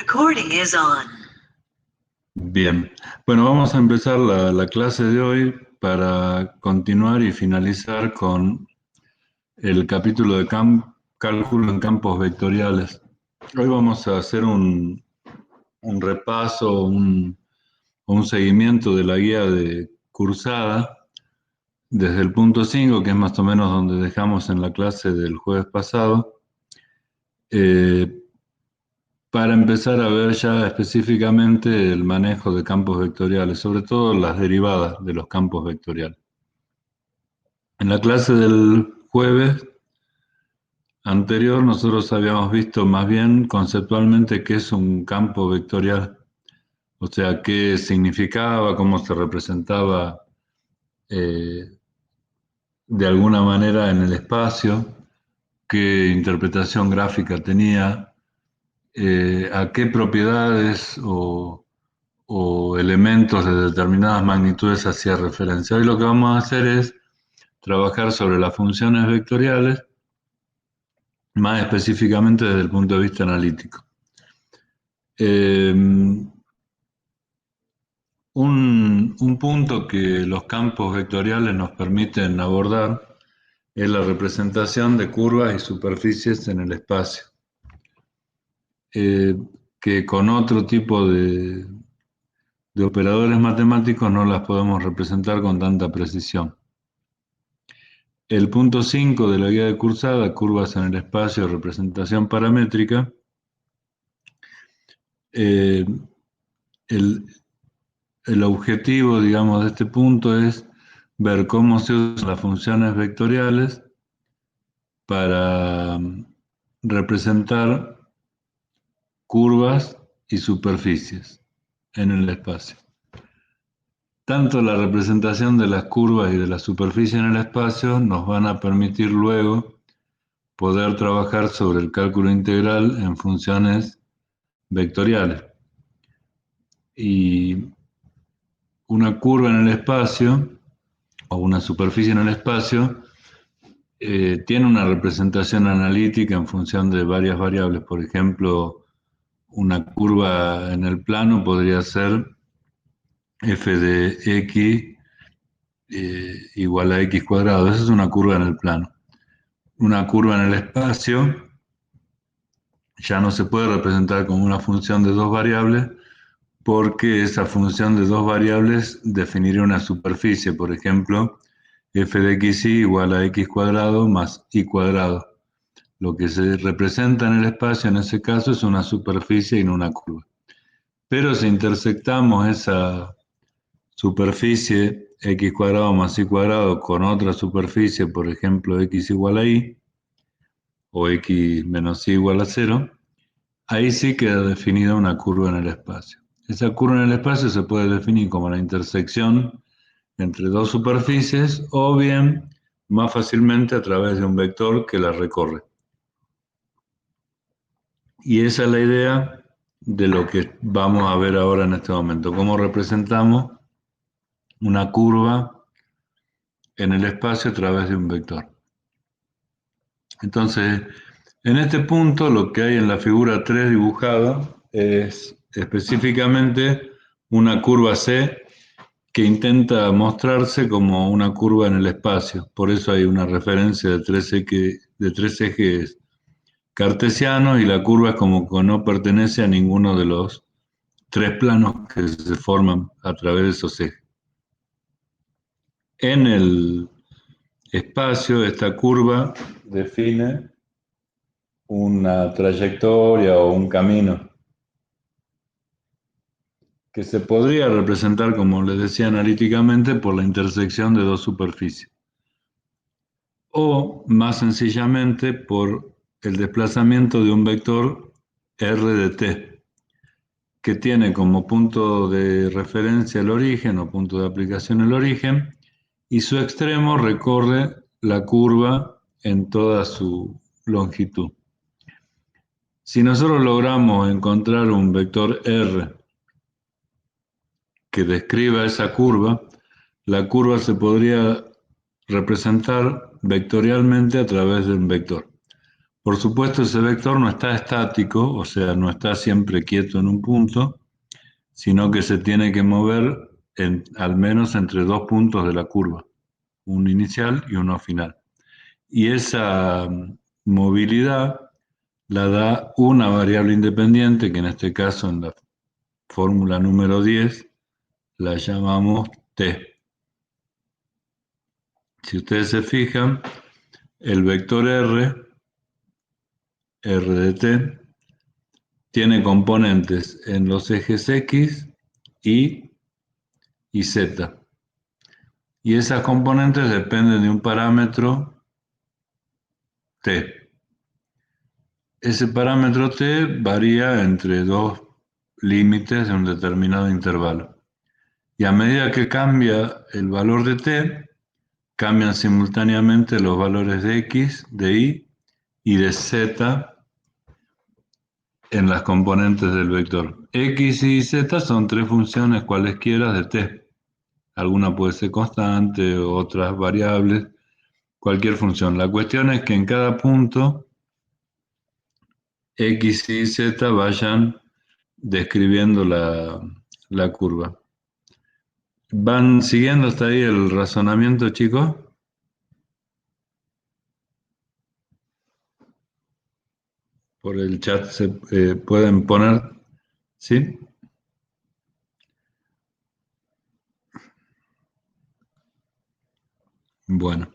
Recording is on. Bien, bueno, vamos a empezar la clase de hoy para continuar y finalizar con el capítulo de cálculo en campos vectoriales. Hoy vamos a hacer un repaso, un seguimiento de la guía de cursada desde el punto 5, que es más o menos donde dejamos en la clase del jueves pasado, para empezar a ver ya específicamente el manejo de campos vectoriales, sobre todo las derivadas de los campos vectoriales. En la clase del jueves anterior nosotros habíamos visto más bien conceptualmente qué es un campo vectorial, o sea, qué significaba, cómo se representaba de alguna manera en el espacio, qué interpretación gráfica tenía, a qué propiedades o elementos de determinadas magnitudes hacía referencia. Hoy lo que vamos a hacer es trabajar sobre las funciones vectoriales, más específicamente desde el punto de vista analítico. Un punto que los campos vectoriales nos permiten abordar es la representación de curvas y superficies en el espacio, que con otro tipo de operadores matemáticos no las podemos representar con tanta precisión. El punto 5 de la guía de cursada, curvas en el espacio, representación paramétrica, el objetivo, digamos, de este punto es ver cómo se usan las funciones vectoriales para representar curvas y superficies en el espacio. Tanto la representación de las curvas y de la superficie en el espacio nos van a permitir luego poder trabajar sobre el cálculo integral en funciones vectoriales. Y una curva en el espacio o una superficie en el espacio tiene una representación analítica en función de varias variables. Por ejemplo, una curva en el plano podría ser f de x igual a x cuadrado. Esa es una curva en el plano. Una curva en el espacio ya no se puede representar como una función de dos variables, porque esa función de dos variables definiría una superficie. Por ejemplo, f de xy igual a x cuadrado más y cuadrado. Lo que se representa en el espacio en ese caso es una superficie y no una curva. Pero si intersectamos esa superficie x cuadrado más y cuadrado con otra superficie, por ejemplo x igual a y, o x menos y igual a 0, ahí sí queda definida una curva en el espacio. Esa curva en el espacio se puede definir como la intersección entre dos superficies o bien más fácilmente a través de un vector que la recorre. Y esa es la idea de lo que vamos a ver ahora en este momento, cómo representamos una curva en el espacio a través de un vector. Entonces, en este punto lo que hay en la figura 3 dibujado es específicamente una curva C que intenta mostrarse como una curva en el espacio. Por eso hay una referencia de tres ejes cartesianos y la curva es como que no pertenece a ninguno de los tres planos que se forman a través de esos ejes. En el espacio, esta curva define una trayectoria o un camino que se podría representar, como les decía, analíticamente por la intersección de dos superficies, o más sencillamente por el desplazamiento de un vector r de t, que tiene como punto de referencia el origen o punto de aplicación el origen, y su extremo recorre la curva en toda su longitud. Si nosotros logramos encontrar un vector r que describa esa curva, la curva se podría representar vectorialmente a través de un vector. Por supuesto, ese vector no está estático, o sea, no está siempre quieto en un punto, sino que se tiene que mover al menos entre dos puntos de la curva, uno inicial y uno final. Y esa movilidad la da una variable independiente, que en este caso en la fórmula número 10 la llamamos t. Si ustedes se fijan, el vector r de t, tiene componentes en los ejes x, y z. Y esas componentes dependen de un parámetro t. Ese parámetro t varía entre dos límites de un determinado intervalo. Y a medida que cambia el valor de t, cambian simultáneamente los valores de x, de y de z en las componentes del vector. X, y z son tres funciones cualesquiera de t. Alguna puede ser constante, otras variables, cualquier función. La cuestión es que en cada punto X y Z vayan describiendo la curva. ¿Van siguiendo hasta ahí el razonamiento, chicos? Por el chat se pueden poner, ¿sí? Bueno,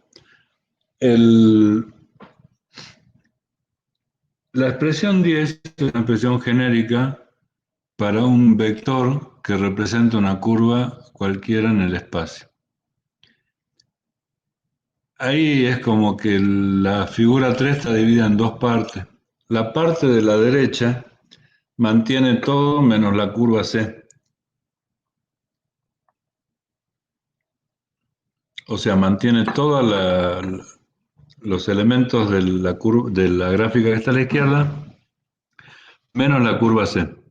el, la expresión 10 es una expresión genérica para un vector que representa una curva cualquiera en el espacio. Ahí es como que la figura 3 está dividida en dos partes. La parte de la derecha mantiene todo menos la curva C. O sea, mantiene todos los elementos de de la gráfica que está a la izquierda, menos la curva C.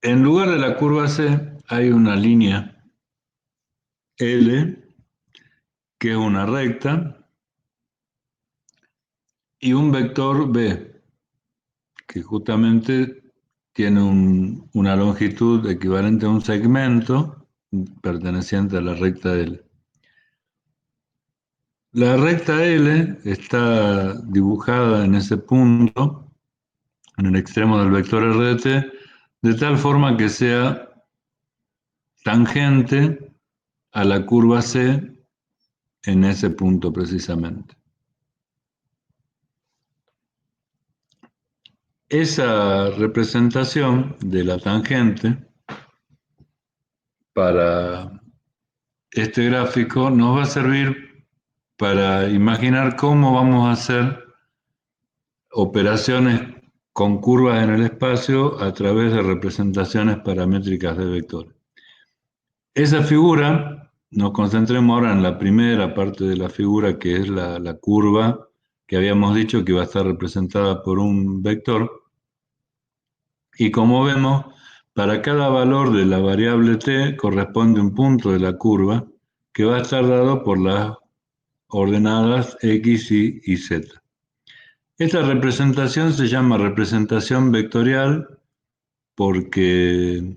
En lugar de la curva C hay una línea L, que es una recta, y un vector B, que justamente tiene una longitud equivalente a un segmento perteneciente a la recta L. La recta L está dibujada en ese punto, en el extremo del vector r de t, de tal forma que sea tangente a la curva C en ese punto precisamente. Esa representación de la tangente para este gráfico nos va a servir para imaginar cómo vamos a hacer operaciones con curvas en el espacio a través de representaciones paramétricas de vectores. Esa figura, nos concentremos ahora en la primera parte de la figura, que es la curva que habíamos dicho que iba a estar representada por un vector. Y como vemos, para cada valor de la variable t corresponde un punto de la curva que va a estar dado por las ordenadas x, y z. Esta representación se llama representación vectorial porque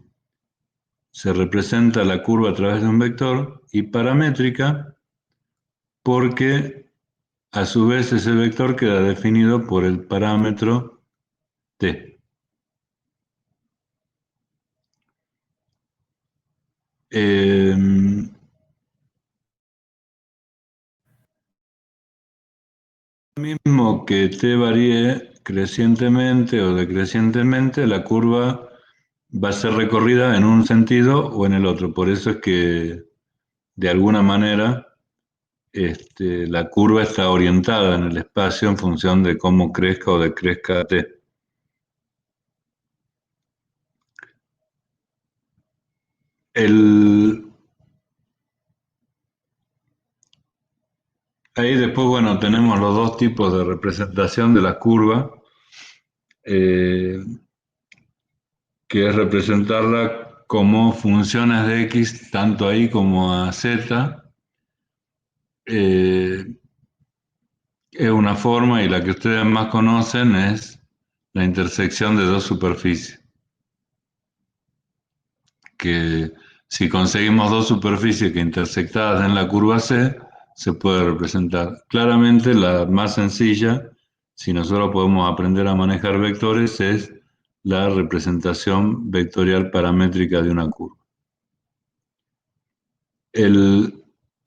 se representa la curva a través de un vector, y paramétrica porque a su vez ese vector queda definido por el parámetro t. Eh, Mismo que t varíe crecientemente o decrecientemente, la curva va a ser recorrida en un sentido o en el otro. Por eso es que, de alguna manera, la curva está orientada en el espacio en función de cómo crezca o decrezca t. Ahí después, bueno, tenemos los dos tipos de representación de la curva, eh, que es representarla como funciones de x, tanto ahí como a z, es una forma y la que ustedes más conocen es la intersección de dos superficies, que si conseguimos dos superficies que intersectadas en la curva C, se puede representar. Claramente la más sencilla, si nosotros podemos aprender a manejar vectores, es la representación vectorial paramétrica de una curva.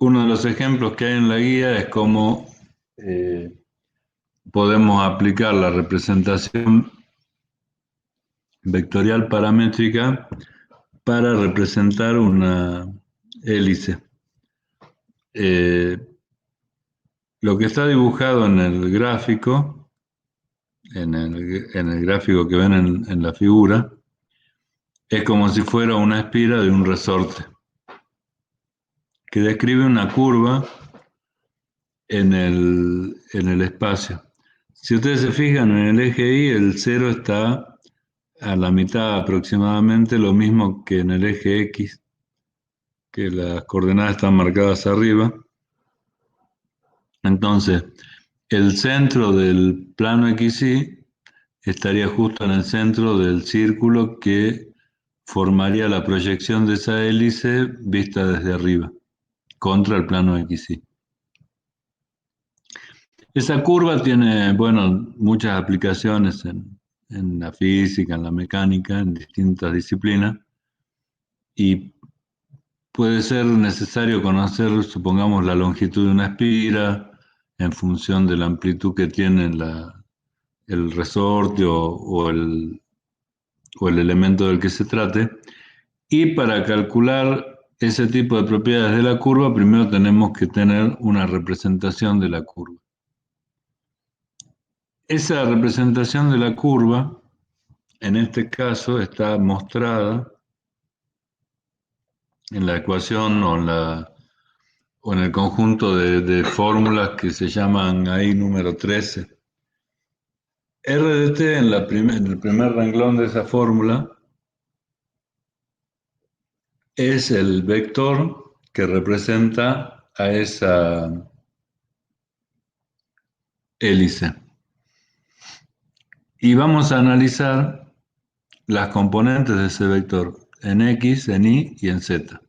Uno de los ejemplos que hay en la guía es cómo podemos aplicar la representación vectorial paramétrica para representar una hélice. Lo que está dibujado en el gráfico, en el gráfico que ven en la figura, es como si fuera una espira de un resorte, que describe una curva en el espacio. Si ustedes se fijan en el eje Y, el 0 está a la mitad aproximadamente, lo mismo que en el eje X, que las coordenadas están marcadas arriba. Entonces, el centro del plano XY estaría justo en el centro del círculo que formaría la proyección de esa hélice vista desde arriba, contra el plano XY. Esa curva tiene, bueno, muchas aplicaciones en la física, en la mecánica, en distintas disciplinas, y puede ser necesario conocer, supongamos, la longitud de una espira en función de la amplitud que tiene el resorte o el elemento del que se trate. Y para calcular ese tipo de propiedades de la curva, primero tenemos que tener una representación de la curva. Esa representación de la curva, en este caso, está mostrada en la ecuación o en el conjunto de fórmulas que se llaman ahí número 13. R de t en el primer renglón de esa fórmula es el vector que representa a esa hélice. Y vamos a analizar las componentes de ese vector en X, en Y y en Z.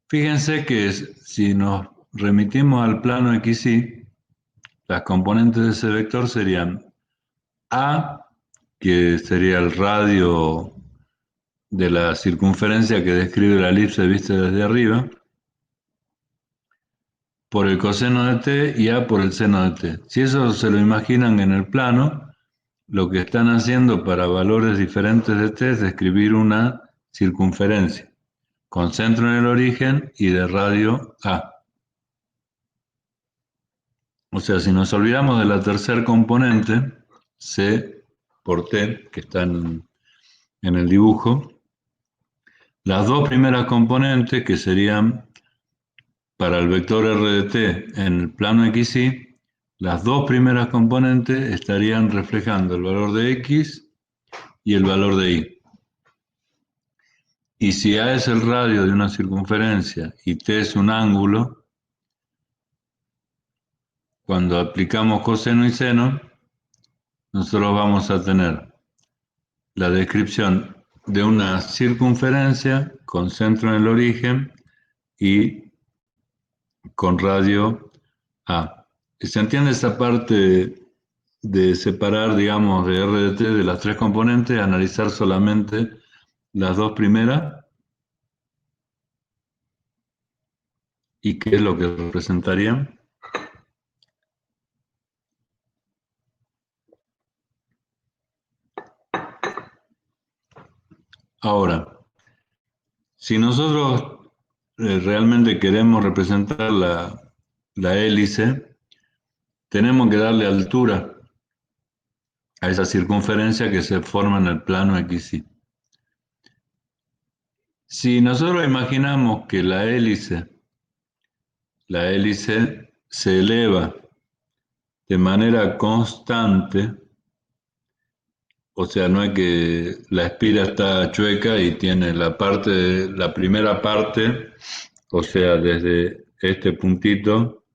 Fíjense que si nos remitimos al plano XY, las componentes de ese vector serían A, que sería el radio de la circunferencia que describe la elipse vista desde arriba, por el coseno de t y A por el seno de t. Si eso se lo imaginan en el plano, lo que están haciendo para valores diferentes de t es describir una circunferencia, con centro en el origen y de radio A. O sea, si nos olvidamos de la tercer componente, C por T, que está en el dibujo, las dos primeras componentes, que serían para el vector R de T en el plano XY, las dos primeras componentes estarían reflejando el valor de X y el valor de Y. Y si A es el radio de una circunferencia y T es un ángulo, cuando aplicamos coseno y seno, nosotros vamos a tener la descripción de una circunferencia con centro en el origen y con radio A. ¿Se entiende esa parte de separar, digamos, de R de T de las tres componentes, analizar solamente las dos primeras y qué es lo que representarían? Ahora, si nosotros realmente queremos representar la hélice, tenemos que darle altura a esa circunferencia que se forma en el plano XY. Si nosotros imaginamos que la hélice se eleva de manera constante, o sea, no es que la espira está chueca y tiene la primera parte, o sea, desde este puntito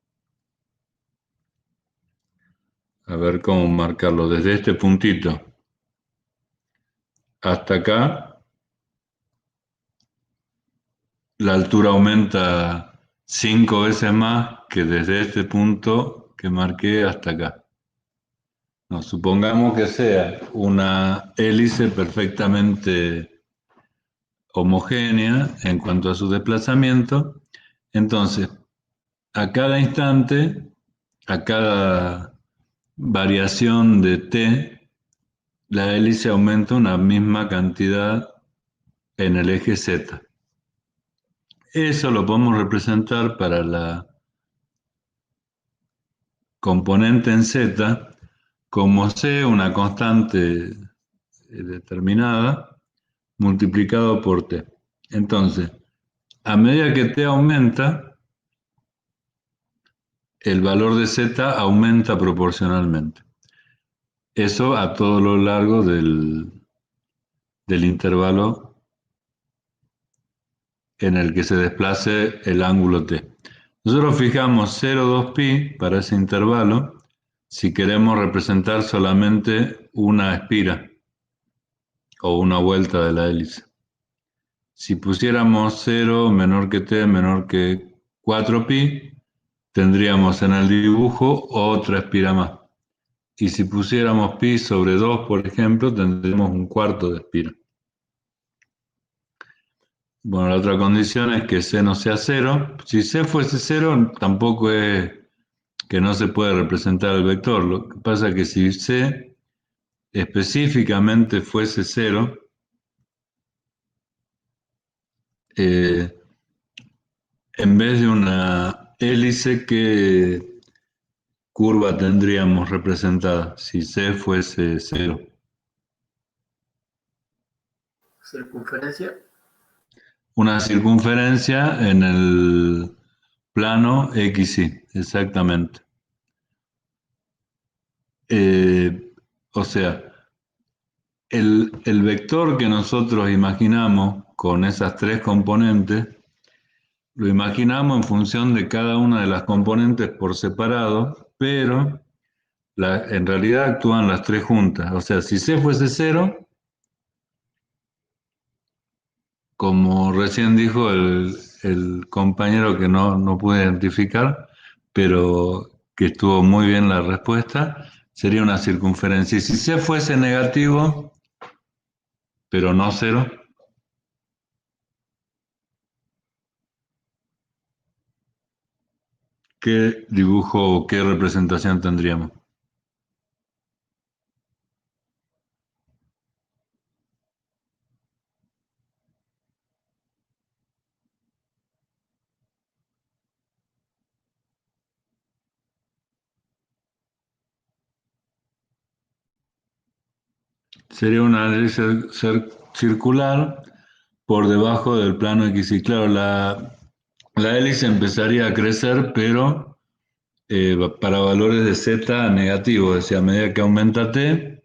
A ver cómo marcarlo. Desde este puntito hasta acá, la altura aumenta 5 veces más que desde este punto que marqué hasta acá. No, supongamos que sea una hélice perfectamente homogénea en cuanto a su desplazamiento. Entonces, a cada instante, a cada variación de t, la hélice aumenta una misma cantidad en el eje z. Eso lo podemos representar para la componente en z como c, una constante determinada, multiplicado por t. Entonces, a medida que t aumenta, el valor de z aumenta proporcionalmente. Eso a todo lo largo del intervalo en el que se desplace el ángulo t. Nosotros fijamos 0,2pi para ese intervalo si queremos representar solamente una espira o una vuelta de la hélice. Si pusiéramos 0 menor que t menor que 4pi, tendríamos en el dibujo otra espira más. Y si pusiéramos pi sobre 2, por ejemplo, tendríamos un cuarto de espira. Bueno, la otra condición es que c no sea 0. Si c fuese 0, tampoco es que no se puede representar el vector. Lo que pasa es que si c específicamente fuese 0, eh, en vez de una hélice, ¿qué curva tendríamos representada si c fuese 0? Circunferencia. Una circunferencia en el plano XY, exactamente. O sea, el vector que nosotros imaginamos con esas tres componentes, lo imaginamos en función de cada una de las componentes por separado, pero en realidad actúan las tres juntas. O sea, si C fuese 0, como recién dijo el compañero que no pude identificar, pero que estuvo muy bien la respuesta, sería una circunferencia. Y si C fuese negativo, pero no 0, ¿qué dibujo o qué representación tendríamos? Sería una hélice circular por debajo del plano XY. Claro, la hélice empezaría a crecer, pero para valores de z negativos, es decir, a medida que aumenta t,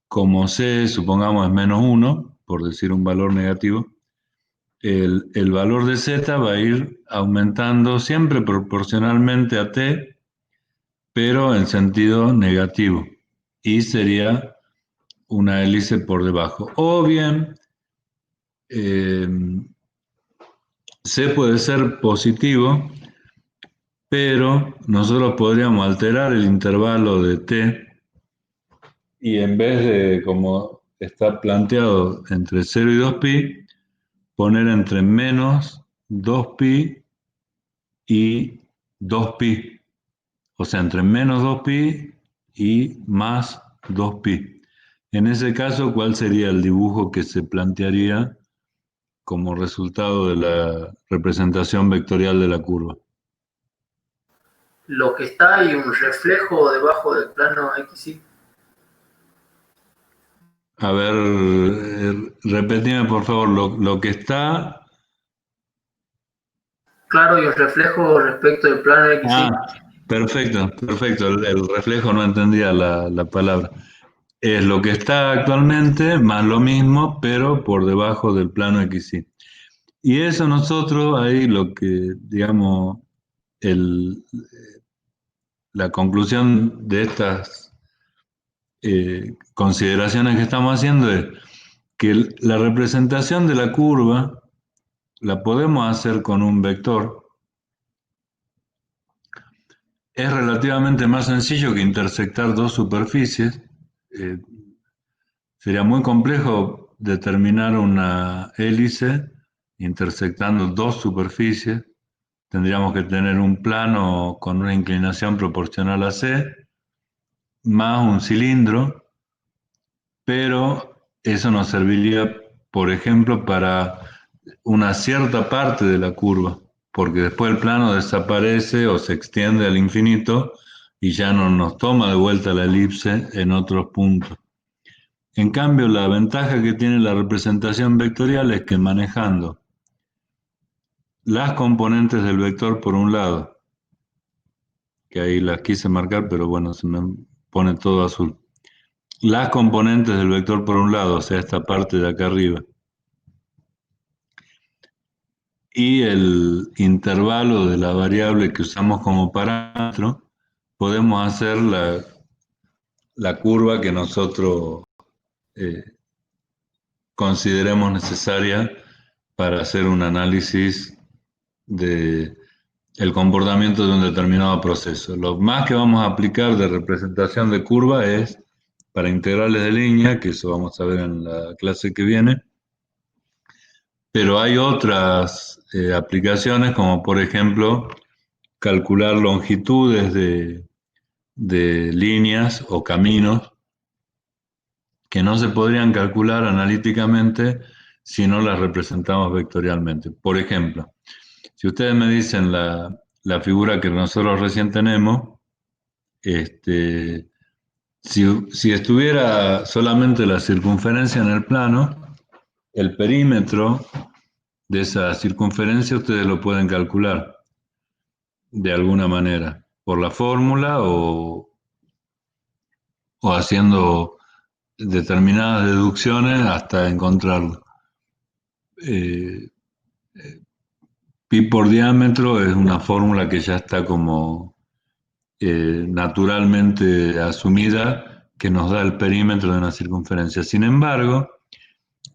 como c, supongamos, es -1, por decir un valor negativo, el valor de z va a ir aumentando siempre proporcionalmente a t, pero en sentido negativo, y sería una hélice por debajo. O bien, eh, C puede ser positivo, pero nosotros podríamos alterar el intervalo de t y en vez de, como está planteado, entre 0 y 2pi, poner entre menos 2pi y 2pi. O sea, entre menos 2pi y más 2pi. En ese caso, ¿cuál sería el dibujo que se plantearía como resultado de la representación vectorial de la curva? Lo que está hay un reflejo debajo del plano XY. A ver, repetime por favor, lo que está... Claro, y un reflejo respecto del plano XY. Ah, perfecto, perfecto, el reflejo no entendía la palabra. Es lo que está actualmente más lo mismo, pero por debajo del plano XY. Y eso nosotros ahí lo que, digamos, el, la conclusión de estas consideraciones que estamos haciendo es que la representación de la curva la podemos hacer con un vector. Es relativamente más sencillo que intersectar dos superficies. Eh, Sería muy complejo determinar una hélice intersectando dos superficies. Tendríamos que tener un plano con una inclinación proporcional a C, más un cilindro, pero eso nos serviría, por ejemplo, para una cierta parte de la curva, porque después el plano desaparece o se extiende al infinito y ya no nos toma de vuelta la elipse en otros puntos. En cambio, la ventaja que tiene la representación vectorial es que manejando las componentes del vector por un lado, que ahí las quise marcar, pero bueno, se me pone todo azul. Las componentes del vector por un lado, o sea, esta parte de acá arriba, y el intervalo de la variable que usamos como parámetro, podemos hacer la curva que nosotros eh, consideremos necesaria para hacer un análisis de el comportamiento de un determinado proceso. Lo más que vamos a aplicar de representación de curva es para integrales de línea, que eso vamos a ver en la clase que viene, pero hay otras aplicaciones, como por ejemplo calcular longitudes de líneas o caminos que no se podrían calcular analíticamente si no las representamos vectorialmente. Por ejemplo, si ustedes me dicen la figura que nosotros recién tenemos, si estuviera solamente la circunferencia en el plano, el perímetro de esa circunferencia ustedes lo pueden calcular de alguna manera, por la fórmula o haciendo determinadas deducciones hasta encontrarlo. Eh, Pi por diámetro es una fórmula que ya está como naturalmente asumida, que nos da el perímetro de una circunferencia. Sin embargo,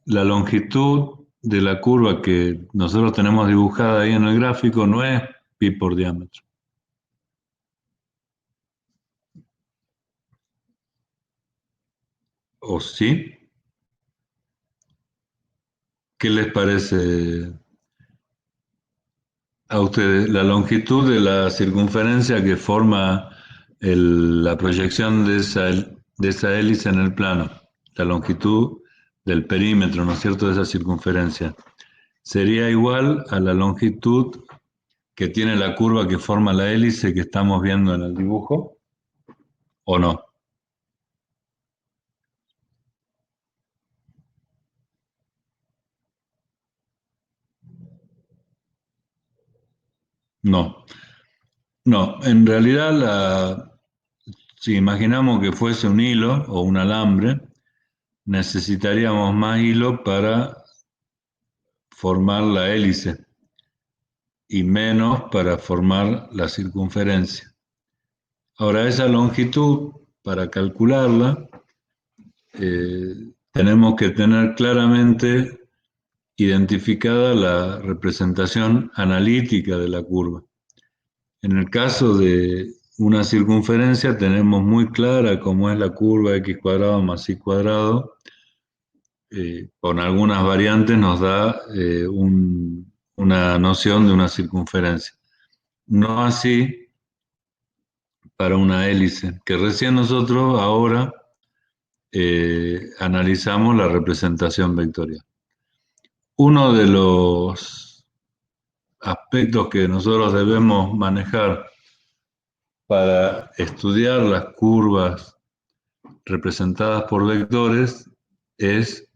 la longitud de la curva que nosotros tenemos dibujada ahí en el gráfico no es pi por diámetro. ¿O sí? ¿Qué les parece a ustedes? La longitud de la circunferencia que forma la proyección de esa hélice en el plano, la longitud del perímetro, ¿no es cierto?, de esa circunferencia, sería igual a la longitud que tiene la curva que forma la hélice que estamos viendo en el dibujo, ¿o no? No, no, en realidad si imaginamos que fuese un hilo o un alambre, necesitaríamos más hilo para formar la hélice y menos para formar la circunferencia. Ahora, esa longitud, para calcularla, tenemos que tener claramente identificada la representación analítica de la curva. En el caso de una circunferencia tenemos muy clara cómo es la curva x cuadrado más y cuadrado. Con algunas variantes nos da una noción de una circunferencia. No así para una hélice, que recién nosotros ahora analizamos la representación vectorial. Uno de los aspectos que nosotros debemos manejar para estudiar las curvas representadas por vectores es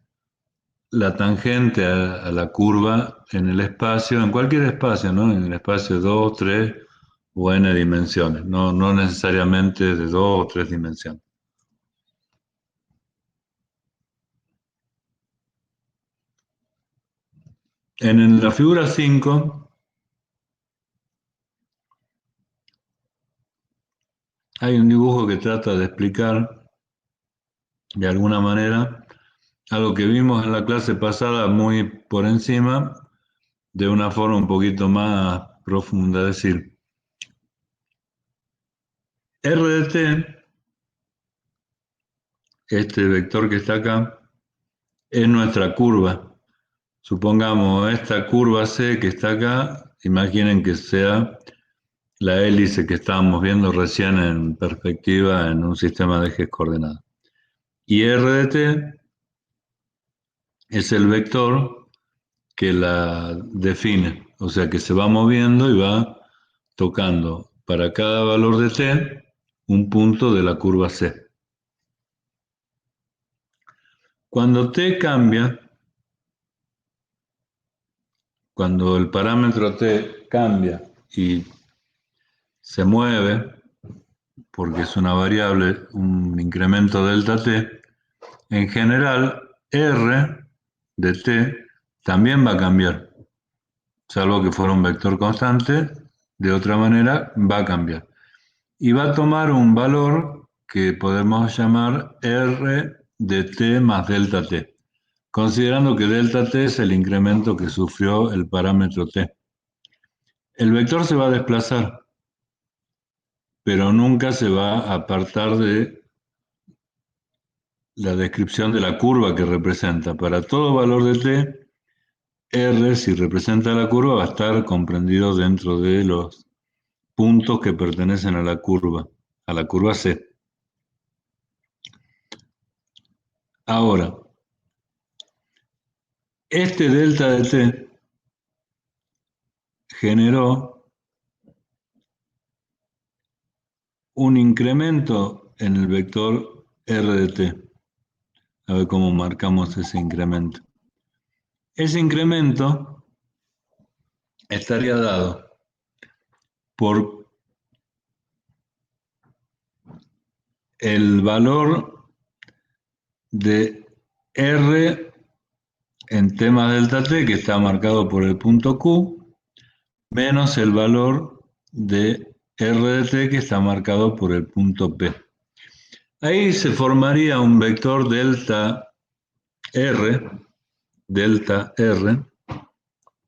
la tangente a la curva en el espacio, en cualquier espacio, ¿no? En el espacio de 2, 3 o n dimensiones, no necesariamente de 2 o 3 dimensiones. En la figura 5 Hay un dibujo que trata de explicar de alguna manera algo que vimos en la clase pasada muy por encima, de una forma un poquito más profunda. Es decir, R de t, este vector que está acá, es nuestra curva. Supongamos esta curva C que está acá, imaginen que sea la hélice que estábamos viendo recién en perspectiva en un sistema de ejes coordenados. Y R de t es el vector que la define, o sea que se va moviendo y va tocando para cada valor de t un punto de la curva C. Cuando t cambia, cuando el parámetro t cambia y se mueve, porque es una variable, un incremento delta t, en general r de t también va a cambiar, salvo que fuera un vector constante, de otra manera va a cambiar. Y va a tomar un valor que podemos llamar r de t más delta t, considerando que delta t es el incremento que sufrió el parámetro t. El vector se va a desplazar, pero nunca se va a apartar de la descripción de la curva que representa. Para todo valor de t, r, si representa la curva, va a estar comprendido dentro de los puntos que pertenecen a la curva C. Ahora, este delta de t generó un incremento en el vector r de t. A ver cómo marcamos ese incremento. Ese incremento estaría dado por el valor de R en tema delta t, que está marcado por el punto Q, menos el valor de R de t, que está marcado por el punto P. Ahí se formaría un vector delta R,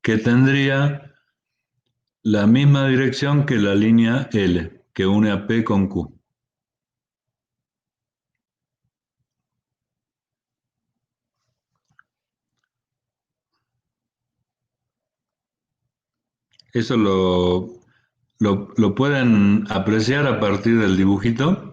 que tendría la misma dirección que la línea L, que une a P con Q. Eso lo pueden apreciar a partir del dibujito.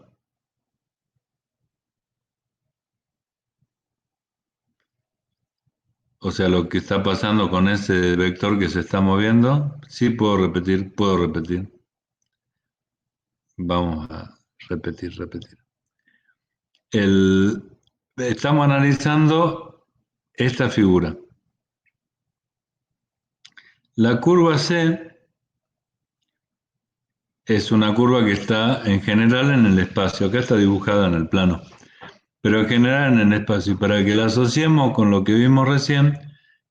O sea, lo que está pasando con ese vector que se está moviendo. Sí, puedo repetir, puedo repetir. Vamos a repetir. Estamos analizando esta figura. La curva C es una curva que está en general en el espacio. Acá está dibujada en el plano, pero en general en el espacio. Y para que la asociemos con lo que vimos recién,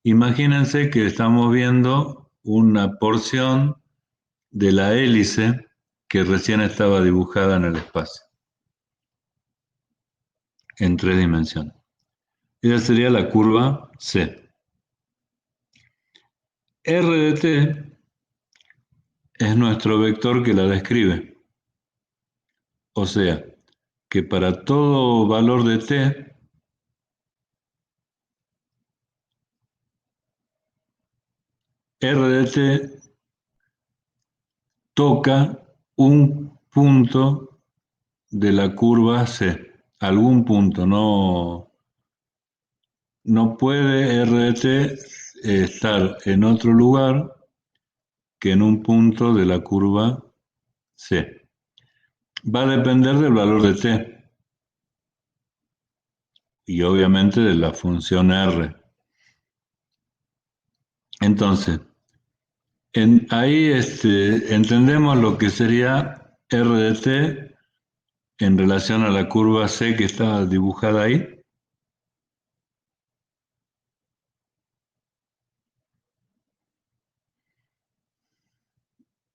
imagínense que estamos viendo una porción de la hélice que recién estaba dibujada en el espacio, en 3 dimensiones. Esa sería la curva C. R de t es nuestro vector que la describe. O sea, que para todo valor de t, R de t toca un punto de la curva C. Algún punto, no puede R de t estar en otro lugar que en un punto de la curva C. Va a depender del valor de t y obviamente de la función R. Entonces, ahí entendemos lo que sería R de t en relación a la curva C que está dibujada ahí.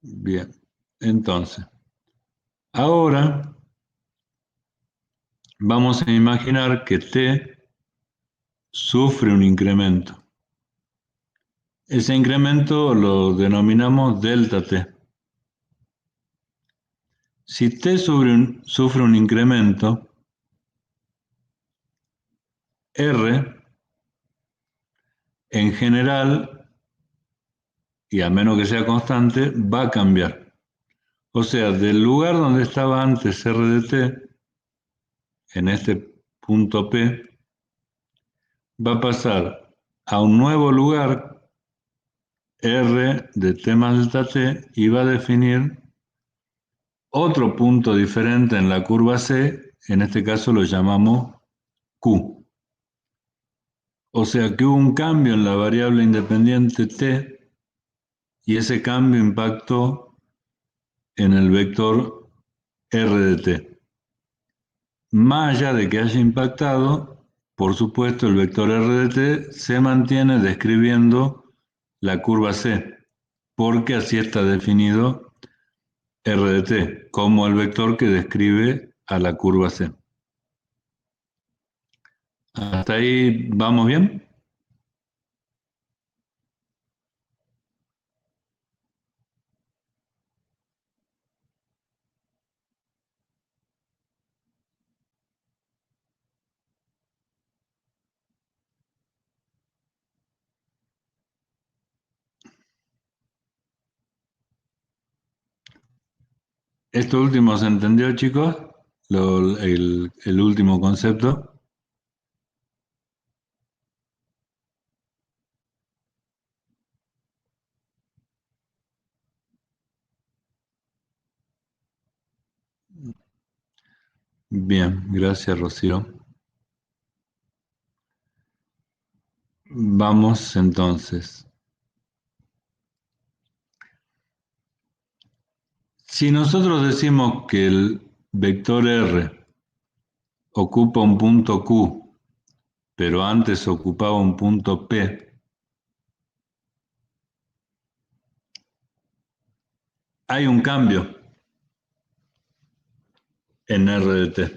Bien, entonces, Ahora vamos a imaginar que T sufre un incremento. Ese incremento lo denominamos delta T. Si T sufre un incremento, R en general, y a menos que sea constante, va a cambiar. O sea, del lugar donde estaba antes R de T, en este punto P, va a pasar a un nuevo lugar R de T más delta T y va a definir otro punto diferente en la curva C, en este caso lo llamamos Q. O sea que hubo un cambio en la variable independiente T y ese cambio impactó en el vector R de T. Más allá de que haya impactado, por supuesto el vector R de T se mantiene describiendo la curva C, porque así está definido R de T como el vector que describe a la curva C. ¿Hasta ahí vamos bien? ¿Esto último se entendió, chicos? El último concepto. Bien, gracias, Rocío. Vamos entonces. Si nosotros decimos que el vector R ocupa un punto Q, pero antes ocupaba un punto P, hay un cambio en R de T.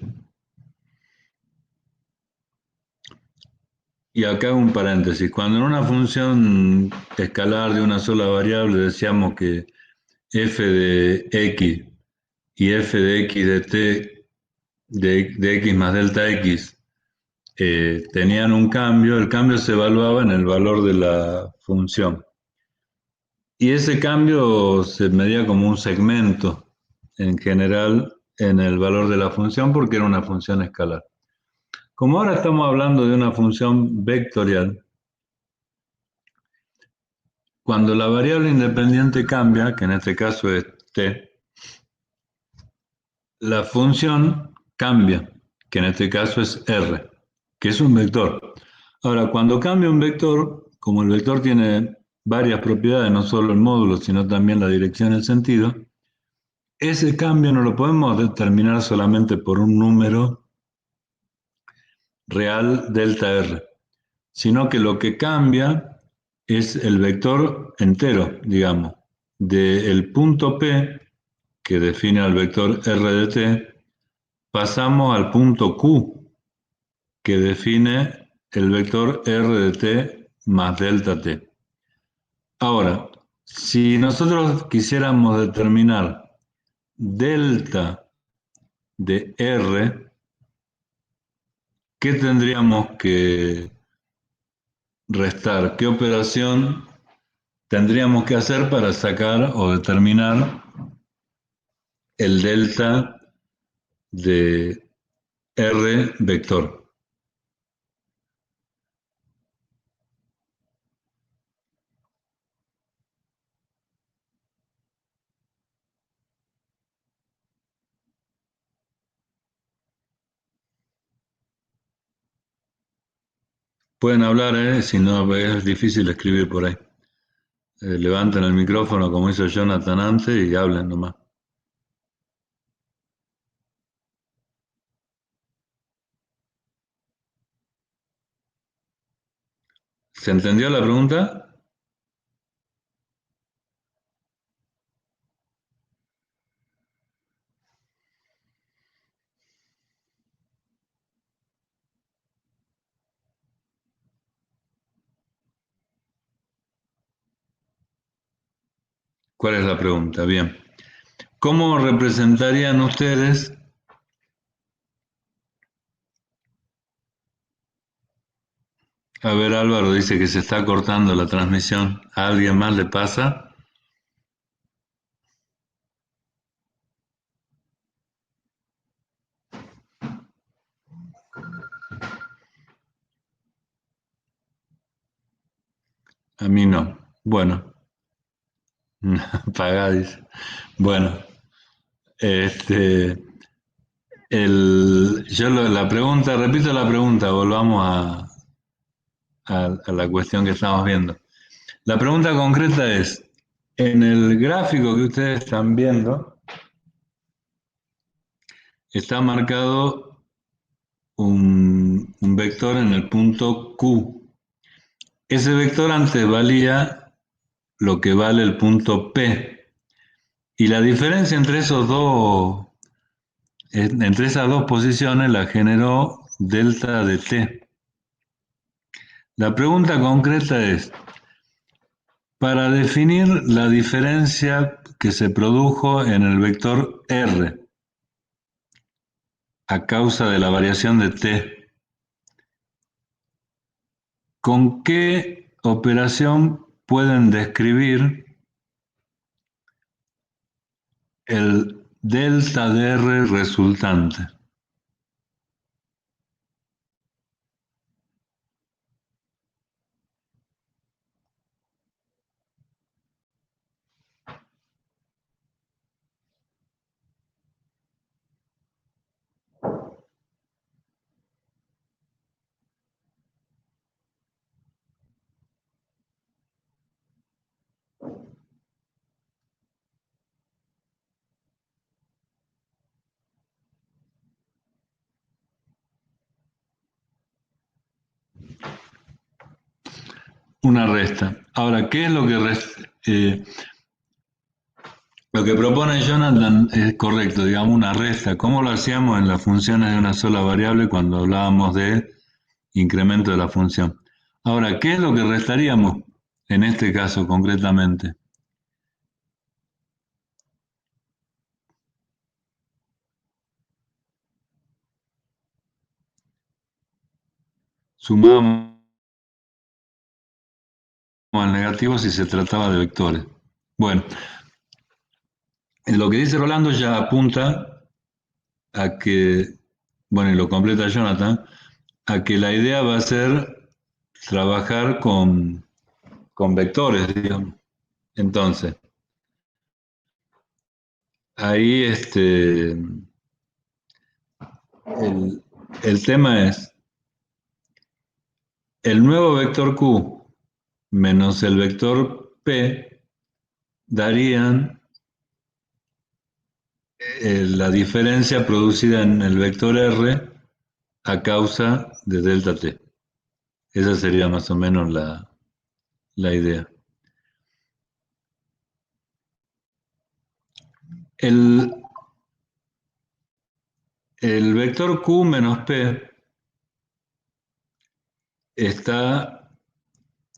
Y acá un paréntesis. Cuando en una función escalar de una sola variable decíamos que f de x y f de x de t de x más delta x tenían un cambio, el cambio se evaluaba en el valor de la función. Y ese cambio se medía como un segmento en general en el valor de la función porque era una función escalar. Como ahora estamos hablando de una función vectorial, cuando la variable independiente cambia, que en este caso es t, la función cambia, que en este caso es r, que es un vector. Ahora, cuando cambia un vector, como el vector tiene varias propiedades, no solo el módulo, sino también la dirección y el sentido, ese cambio no lo podemos determinar solamente por un número real delta r, sino que lo que cambia es el vector entero, digamos, del punto P, que define al vector R de T, pasamos al punto Q, que define el vector R de T más delta T. Ahora, si nosotros quisiéramos determinar delta de R, ¿qué tendríamos que restar? ¿Qué operación tendríamos que hacer para sacar o determinar el delta de R vector? Pueden hablar, si no es difícil escribir por ahí. Levanten el micrófono como hizo Jonathan antes y hablen nomás. ¿Se entendió la pregunta? ¿Cuál es la pregunta? Bien. ¿Cómo representarían ustedes? A ver, Álvaro dice que se está cortando la transmisión. ¿A alguien más le pasa? A mí no. Bueno, apagá, dice. Bueno, este, la pregunta, repito la pregunta, volvamos a la cuestión que estamos viendo. La pregunta concreta es, en el gráfico que ustedes están viendo, está marcado un vector en el punto Q. Ese vector antes valía lo que vale el punto P. Y la diferencia entre esas dos posiciones la generó delta de T. La pregunta concreta es, para definir la diferencia que se produjo en el vector R a causa de la variación de T, ¿con qué operación pueden describir el delta de R resultante? Una resta. Ahora, ¿qué es lo que lo que propone Jonathan es correcto, digamos, una resta? ¿Cómo lo hacíamos en las funciones de una sola variable cuando hablábamos de incremento de la función? Ahora, ¿qué es lo que restaríamos en este caso concretamente? Sumábamos al negativo si se trataba de vectores. Bueno, lo que dice Rolando ya apunta a que, bueno, y lo completa Jonathan, a que la idea va a ser trabajar con vectores, digamos. Entonces, ahí el tema es, el nuevo vector Q menos el vector P darían la diferencia producida en el vector R a causa de delta T. Esa sería más o menos la idea. El, el vector Q menos P está,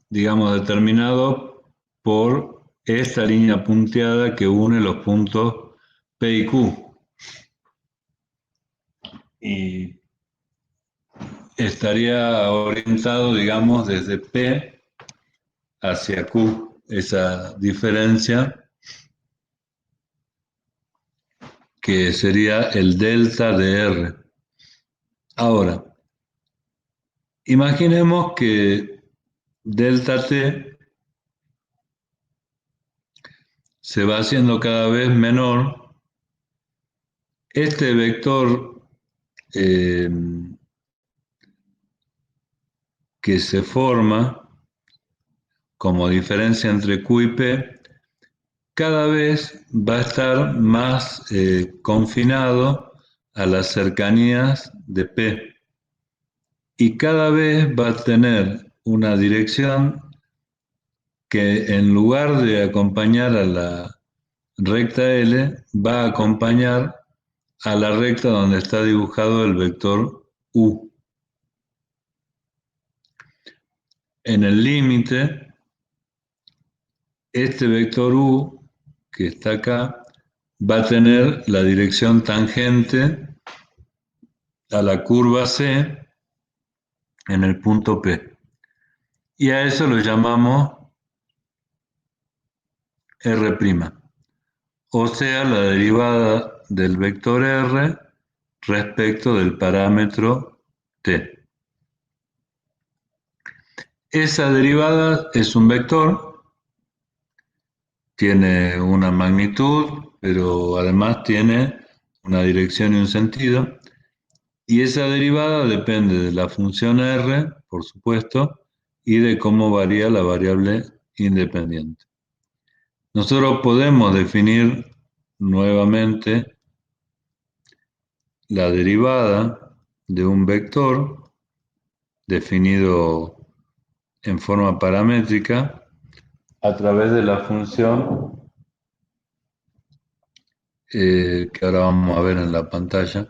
digamos, determinado por esta línea punteada que une los puntos P y Q. Y estaría orientado, digamos, desde P hacia Q, esa diferencia que sería el delta de R. Ahora, imaginemos que delta T se va haciendo cada vez menor. Este vector eh, que se forma como diferencia entre Q y P, cada vez va a estar más confinado a las cercanías de P y cada vez va a tener una dirección que en lugar de acompañar a la recta L, va a acompañar a la recta donde está dibujado el vector U. En el límite, este vector U que está acá, va a tener la dirección tangente a la curva C en el punto P. Y a eso lo llamamos R', o sea, la derivada del vector R respecto del parámetro T. Esa derivada es un vector, tiene una magnitud, pero además tiene una dirección y un sentido. Y esa derivada depende de la función R, por supuesto, y de cómo varía la variable independiente. Nosotros podemos definir nuevamente la derivada de un vector definido en forma paramétrica a través de la función que ahora vamos a ver en la pantalla.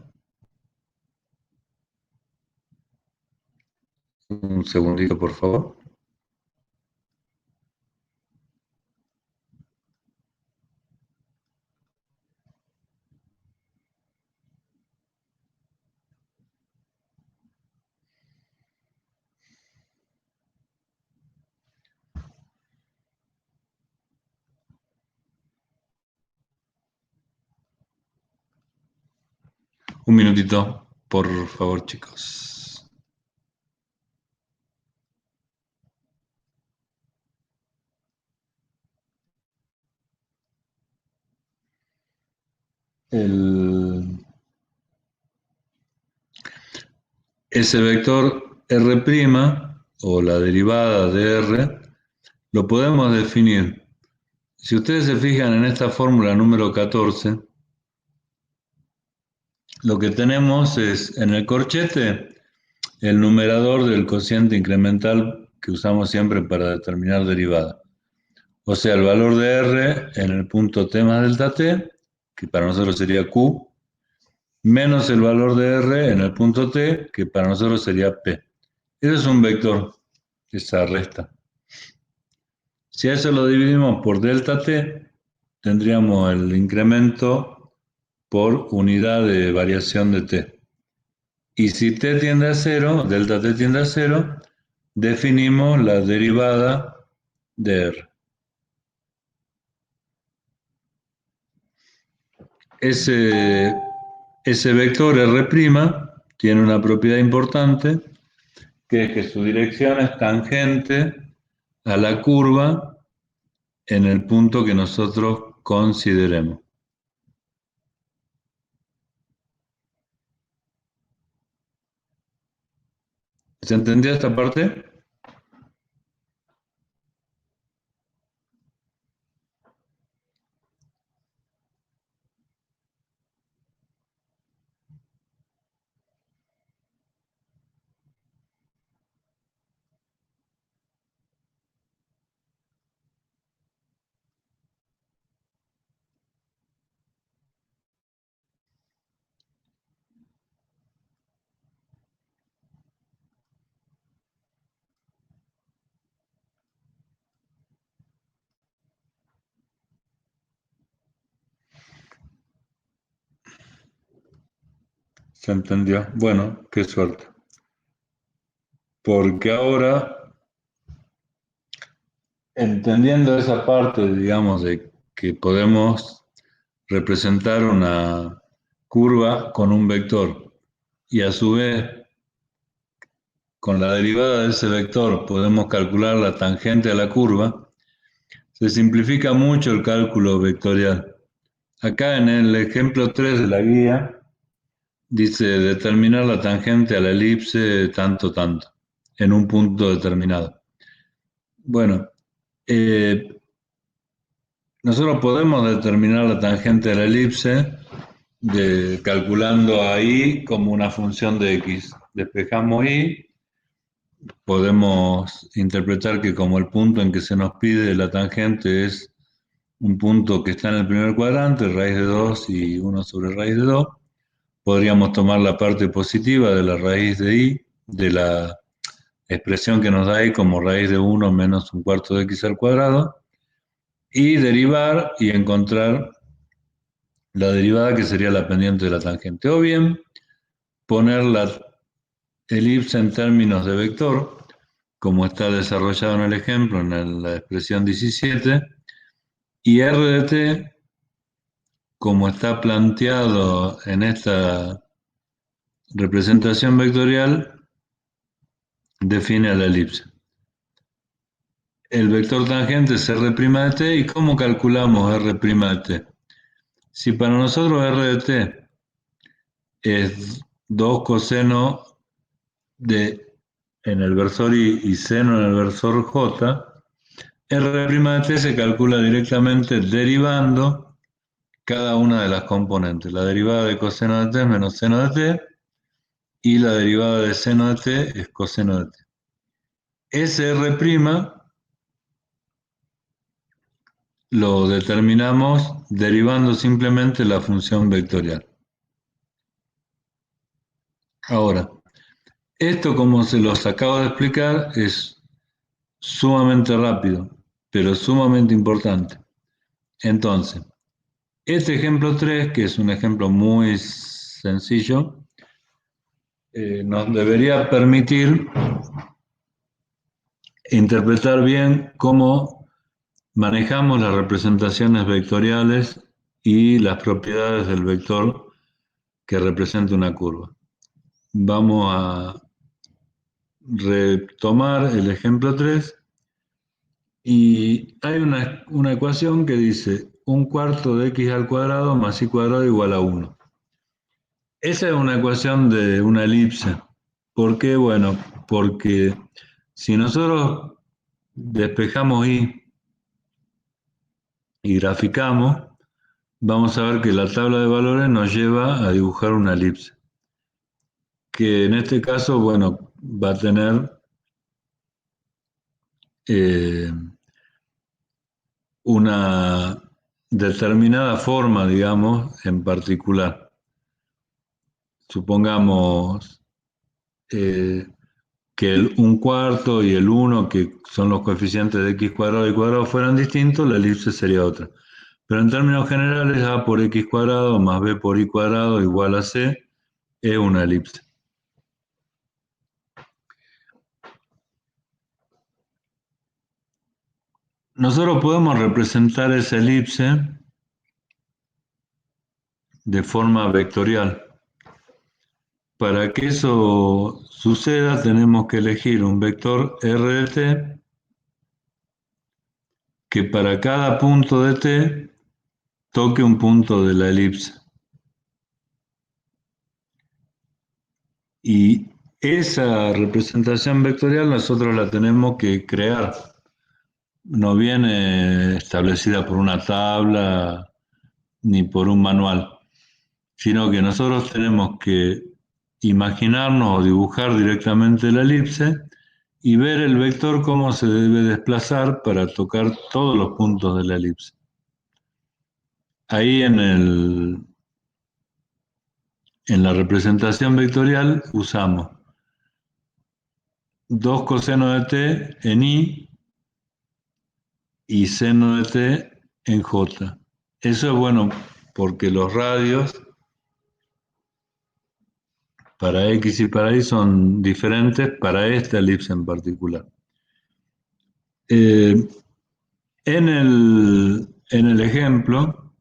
Un segundito, por favor. Un minutito, por favor, chicos. Ese vector R' o la derivada de R lo podemos definir. Si ustedes se fijan en esta fórmula número 14, lo que tenemos es en el corchete el numerador del cociente incremental que usamos siempre para determinar derivada. O sea, el valor de R en el punto T más delta T, que para nosotros sería Q, menos el valor de R en el punto T, que para nosotros sería P. Ese es un vector, esa resta. Si a eso lo dividimos por delta T, tendríamos el incremento por unidad de variación de T. Y si T tiende a 0, delta T tiende a 0, definimos la derivada de R. Ese vector R' tiene una propiedad importante, que es que su dirección es tangente a la curva en el punto que nosotros consideremos. ¿Se entendió esta parte? ¿Se entendió? Bueno, qué suerte. Porque ahora, entendiendo esa parte, digamos, de que podemos representar una curva con un vector y a su vez, con la derivada de ese vector, podemos calcular la tangente a la curva, se simplifica mucho el cálculo vectorial. Acá en el ejemplo 3 de la guía, dice determinar la tangente a la elipse tanto, en un punto determinado. Bueno, nosotros podemos determinar la tangente a la elipse calculando a y como una función de x. Despejamos y, podemos interpretar que como el punto en que se nos pide la tangente es un punto que está en el primer cuadrante, raíz de 2 y 1 sobre raíz de 2, podríamos tomar la parte positiva de la raíz de y, de la expresión que nos da y como raíz de 1 menos un cuarto de x al cuadrado, y derivar y encontrar la derivada que sería la pendiente de la tangente. O bien poner la elipse en términos de vector, como está desarrollado en el ejemplo, en la expresión 17, y r de t, como está planteado en esta representación vectorial, define a la elipse. El vector tangente es r' de t, ¿y cómo calculamos r' de t? Si para nosotros r de t es 2 coseno de en el versor y seno en el versor j, r' de t se calcula directamente derivando cada una de las componentes. La derivada de coseno de t es menos seno de t, y la derivada de seno de t es coseno de t. Ese r' lo determinamos derivando simplemente la función vectorial. Ahora, esto, como se los acabo de explicar, es sumamente rápido, pero sumamente importante. Entonces, este ejemplo 3, que es un ejemplo muy sencillo, nos debería permitir interpretar bien cómo manejamos las representaciones vectoriales y las propiedades del vector que representa una curva. Vamos a retomar el ejemplo 3 y hay una ecuación que dice 1/4 de x al cuadrado más y cuadrado igual a 1. Esa es una ecuación de una elipse. ¿Por qué? Bueno, porque si nosotros despejamos y graficamos, vamos a ver que la tabla de valores nos lleva a dibujar una elipse, que en este caso, bueno, va a tener una determinada forma, digamos, en particular. Supongamos que el 1/4 y el 1, que son los coeficientes de x cuadrado y cuadrado, fueran distintos, la elipse sería otra. Pero en términos generales, a por x cuadrado más b por y cuadrado igual a c es una elipse. Nosotros podemos representar esa elipse de forma vectorial. Para que eso suceda, tenemos que elegir un vector r de t que para cada punto de t toque un punto de la elipse. Y esa representación vectorial nosotros la tenemos que crear. No viene establecida por una tabla ni por un manual, sino que nosotros tenemos que imaginarnos o dibujar directamente la elipse y ver el vector cómo se debe desplazar para tocar todos los puntos de la elipse. Ahí en la representación vectorial usamos 2 coseno de t en i y seno de t en j. Eso es bueno porque los radios para x y para y son diferentes para esta elipse en particular. En el ejemplo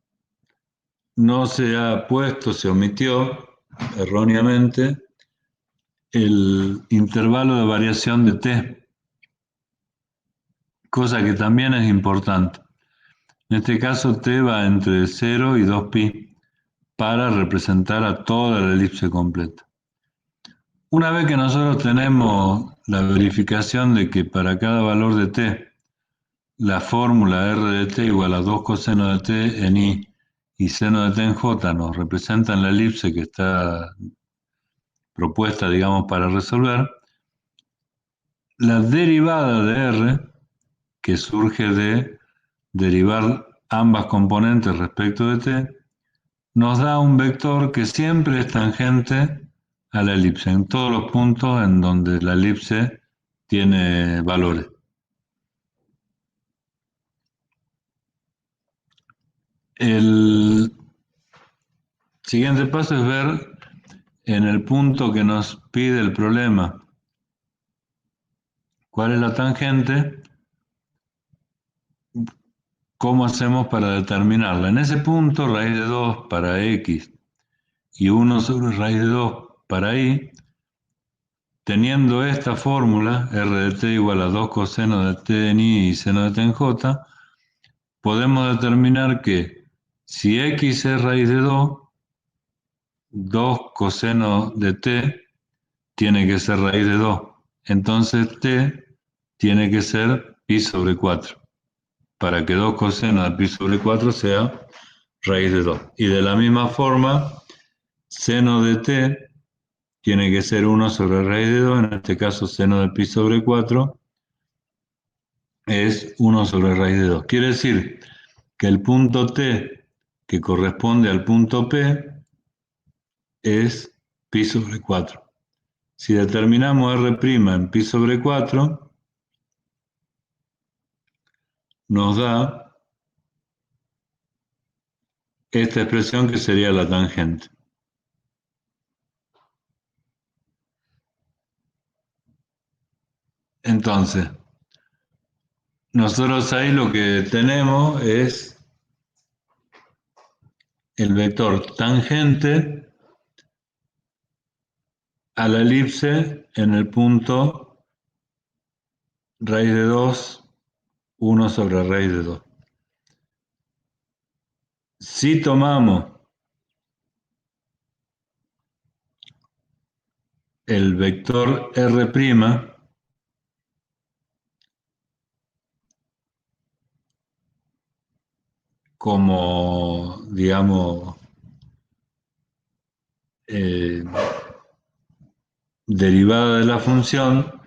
no se ha puesto, se omitió erróneamente el intervalo de variación de t, cosa que también es importante. En este caso t va entre 0 y 2pi para representar a toda la elipse completa. Una vez que nosotros tenemos la verificación de que para cada valor de t la fórmula r de t igual a 2 coseno de t en i y seno de t en j nos representan la elipse que está propuesta, digamos, para resolver, la derivada de r, que surge de derivar ambas componentes respecto de t, nos da un vector que siempre es tangente a la elipse, en todos los puntos en donde la elipse tiene valores. El siguiente paso es ver en el punto que nos pide el problema cuál es la tangente, cómo hacemos para determinarla. En ese punto, raíz de 2 para x y 1 sobre raíz de 2 para y, teniendo esta fórmula, r de t igual a 2 coseno de t en y seno de t en j, podemos determinar que si x es raíz de 2, 2 coseno de t tiene que ser raíz de 2. Entonces t tiene que ser pi sobre 4, para que 2 coseno de pi sobre 4 sea raíz de 2. Y de la misma forma, seno de t tiene que ser 1 sobre raíz de 2, en este caso seno de pi sobre 4 es 1 sobre raíz de 2. Quiere decir que el punto t que corresponde al punto P es pi sobre 4. Si determinamos R' en pi sobre 4, nos da esta expresión que sería la tangente. Entonces, nosotros ahí lo que tenemos es el vector tangente a la elipse en el punto raíz de 2, 1 sobre raíz de 2. Si tomamos el vector R' como, digamos, derivada de la función,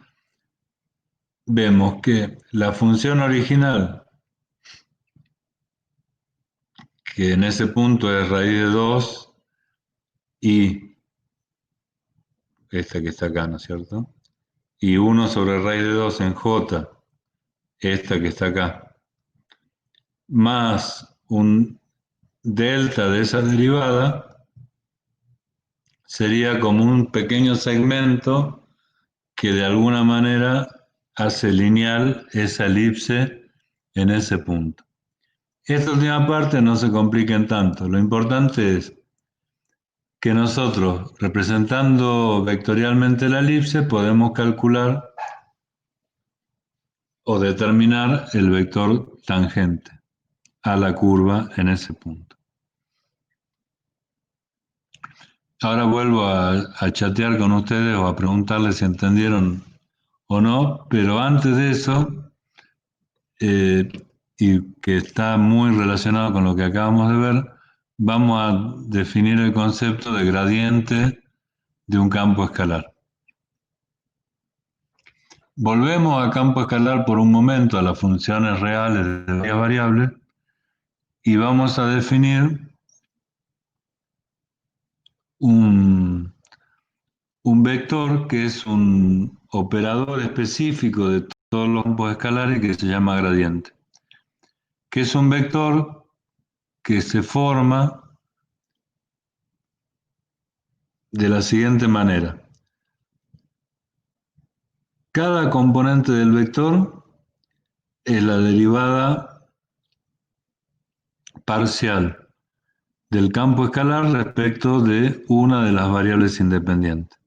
vemos que la función original, que en ese punto es raíz de 2 y esta que está acá, ¿no es cierto? Y 1 sobre raíz de 2 en j, esta que está acá, más un delta de esa derivada, sería como un pequeño segmento que de alguna manera hace lineal esa elipse en ese punto. Esta última parte no se compliquen tanto. Lo importante es que nosotros, representando vectorialmente la elipse, podemos calcular o determinar el vector tangente a la curva en ese punto. Ahora vuelvo a chatear con ustedes o a preguntarles si entendieron o no, pero antes de eso, y que está muy relacionado con lo que acabamos de ver, vamos a definir el concepto de gradiente de un campo escalar. Volvemos a campo escalar por un momento a las funciones reales de varias variables y vamos a definir un vector que es un operador específico de todos los campos escalares que se llama gradiente, que es un vector que se forma de la siguiente manera. Cada componente del vector es la derivada parcial del campo escalar respecto de una de las variables independientes.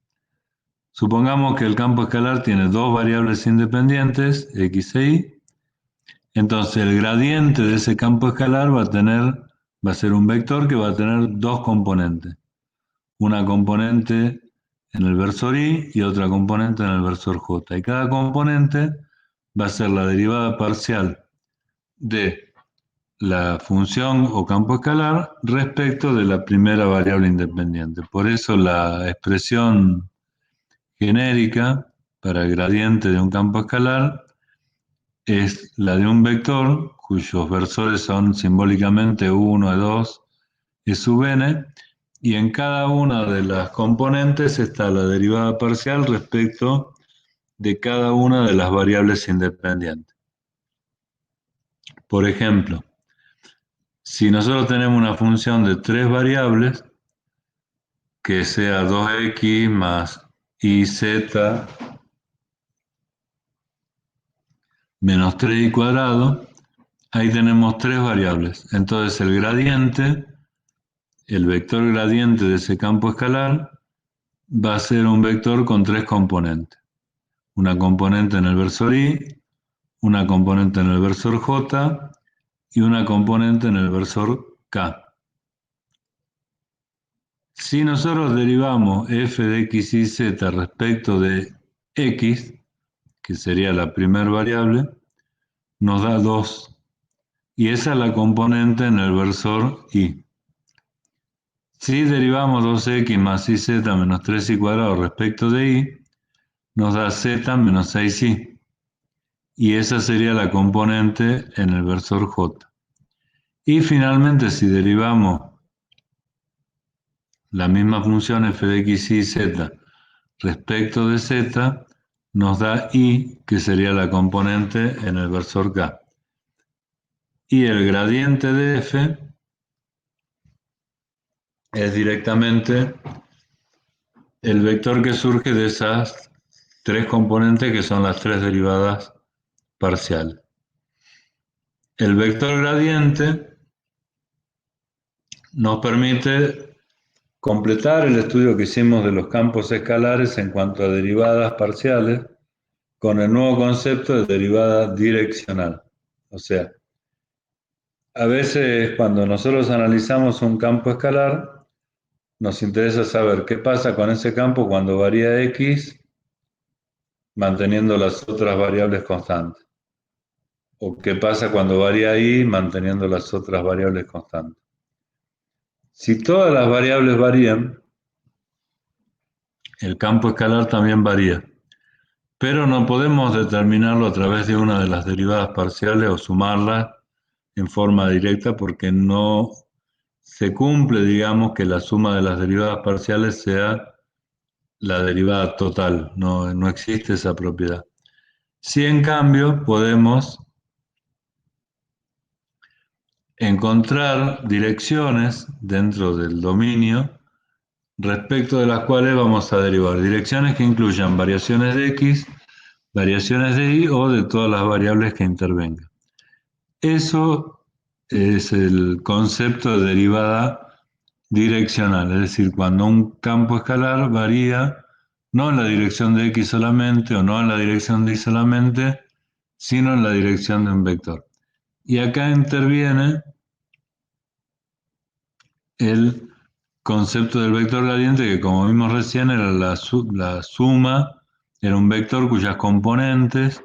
Supongamos que el campo escalar tiene dos variables independientes, x e y. Entonces el gradiente de ese campo escalar va a ser un vector que va a tener dos componentes. Una componente en el versor y otra componente en el versor j. Y cada componente va a ser la derivada parcial de la función o campo escalar respecto de la primera variable independiente. Por eso la expresión genérica para el gradiente de un campo escalar es la de un vector cuyos versores son simbólicamente 1, e2, e sub n, y en cada una de las componentes está la derivada parcial respecto de cada una de las variables independientes. Por ejemplo, Si nosotros tenemos una función de tres variables, que sea 2x más iz menos 3y cuadrado, ahí tenemos tres variables. Entonces el vector gradiente de ese campo escalar va a ser un vector con tres componentes. Una componente en el versor y, una componente en el versor j y una componente en el versor k. Si nosotros derivamos f de x y z respecto de x, que sería la primera variable, nos da 2. Y esa es la componente en el versor y. Si derivamos 2x más iz menos 3y cuadrado respecto de y, nos da z menos 6y. Y esa sería la componente en el versor j. Y finalmente, si derivamos la misma función f de x y z respecto de z, nos da y, que sería la componente en el versor k. Y el gradiente de f es directamente el vector que surge de esas tres componentes que son las tres derivadas parciales. El vector gradiente nos permite completar el estudio que hicimos de los campos escalares en cuanto a derivadas parciales con el nuevo concepto de derivada direccional. O sea, a veces cuando nosotros analizamos un campo escalar, nos interesa saber qué pasa con ese campo cuando varía x manteniendo las otras variables constantes. O qué pasa cuando varía y manteniendo las otras variables constantes. Si todas las variables varían, el campo escalar también varía, pero no podemos determinarlo a través de una de las derivadas parciales o sumarlas en forma directa porque no se cumple, digamos, que la suma de las derivadas parciales sea la derivada total, no existe esa propiedad. Si en cambio podemos encontrar direcciones dentro del dominio respecto de las cuales vamos a derivar direcciones que incluyan variaciones de x, variaciones de y o de todas las variables que intervengan. Eso es el concepto de derivada direccional, es decir, cuando un campo escalar varía no en la dirección de x solamente o no en la dirección de y solamente, sino en la dirección de un vector. Y acá interviene el concepto del vector gradiente, que como vimos recién era la suma, era un vector cuyas componentes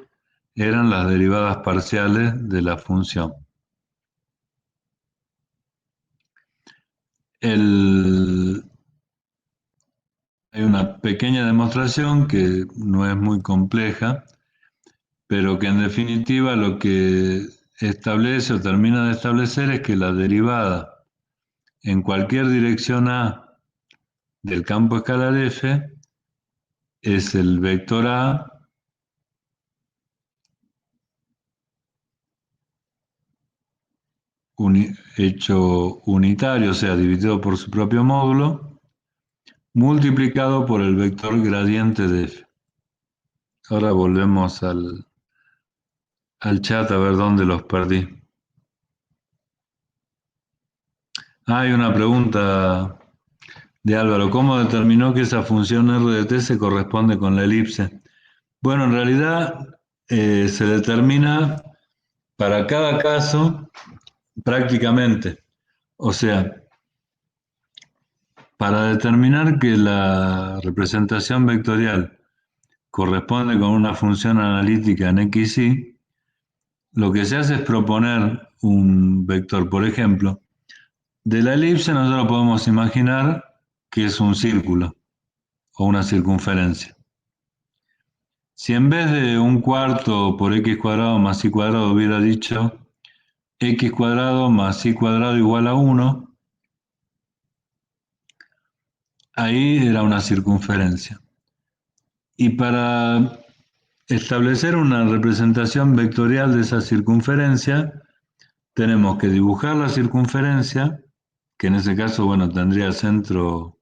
eran las derivadas parciales de la función. Hay una pequeña demostración que no es muy compleja, pero que en definitiva lo que establece o termina de establecer es que la derivada en cualquier dirección A del campo escalar F es el vector A hecho unitario, o sea, dividido por su propio módulo, multiplicado por el vector gradiente de F. Ahora volvemos al chat a ver dónde los perdí. Hay una pregunta de Álvaro. ¿Cómo determinó que esa función R de t se corresponde con la elipse? Bueno, en realidad se determina para cada caso prácticamente. O sea, para determinar que la representación vectorial corresponde con una función analítica en x, y, lo que se hace es proponer un vector. Por ejemplo, de la elipse nosotros podemos imaginar que es un círculo o una circunferencia. Si en vez de un cuarto por x cuadrado más y cuadrado hubiera dicho x cuadrado más y cuadrado igual a 1, ahí era una circunferencia. Y para establecer una representación vectorial de esa circunferencia, tenemos que dibujar la circunferencia, que en ese caso, bueno, tendría centro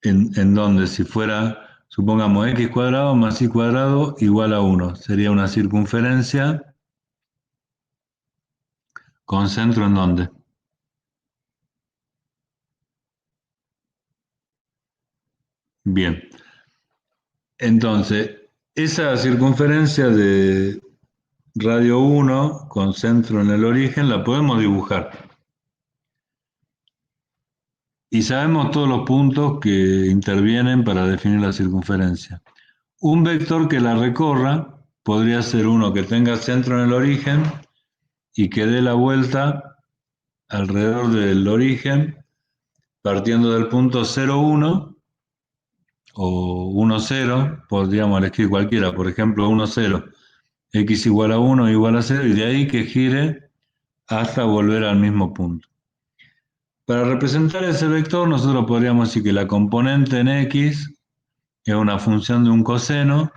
en donde si fuera, supongamos, x cuadrado más y cuadrado igual a 1. Sería una circunferencia con centro en donde. Bien. Entonces, esa circunferencia de radio 1 con centro en el origen la podemos dibujar. Y sabemos todos los puntos que intervienen para definir la circunferencia. Un vector que la recorra podría ser uno que tenga centro en el origen y que dé la vuelta alrededor del origen partiendo del punto 0, 1 o 1, 0, podríamos elegir cualquiera, por ejemplo 1, 0, x igual a 1 igual a 0 y de ahí que gire hasta volver al mismo punto. Para representar ese vector nosotros podríamos decir que la componente en x es una función de un coseno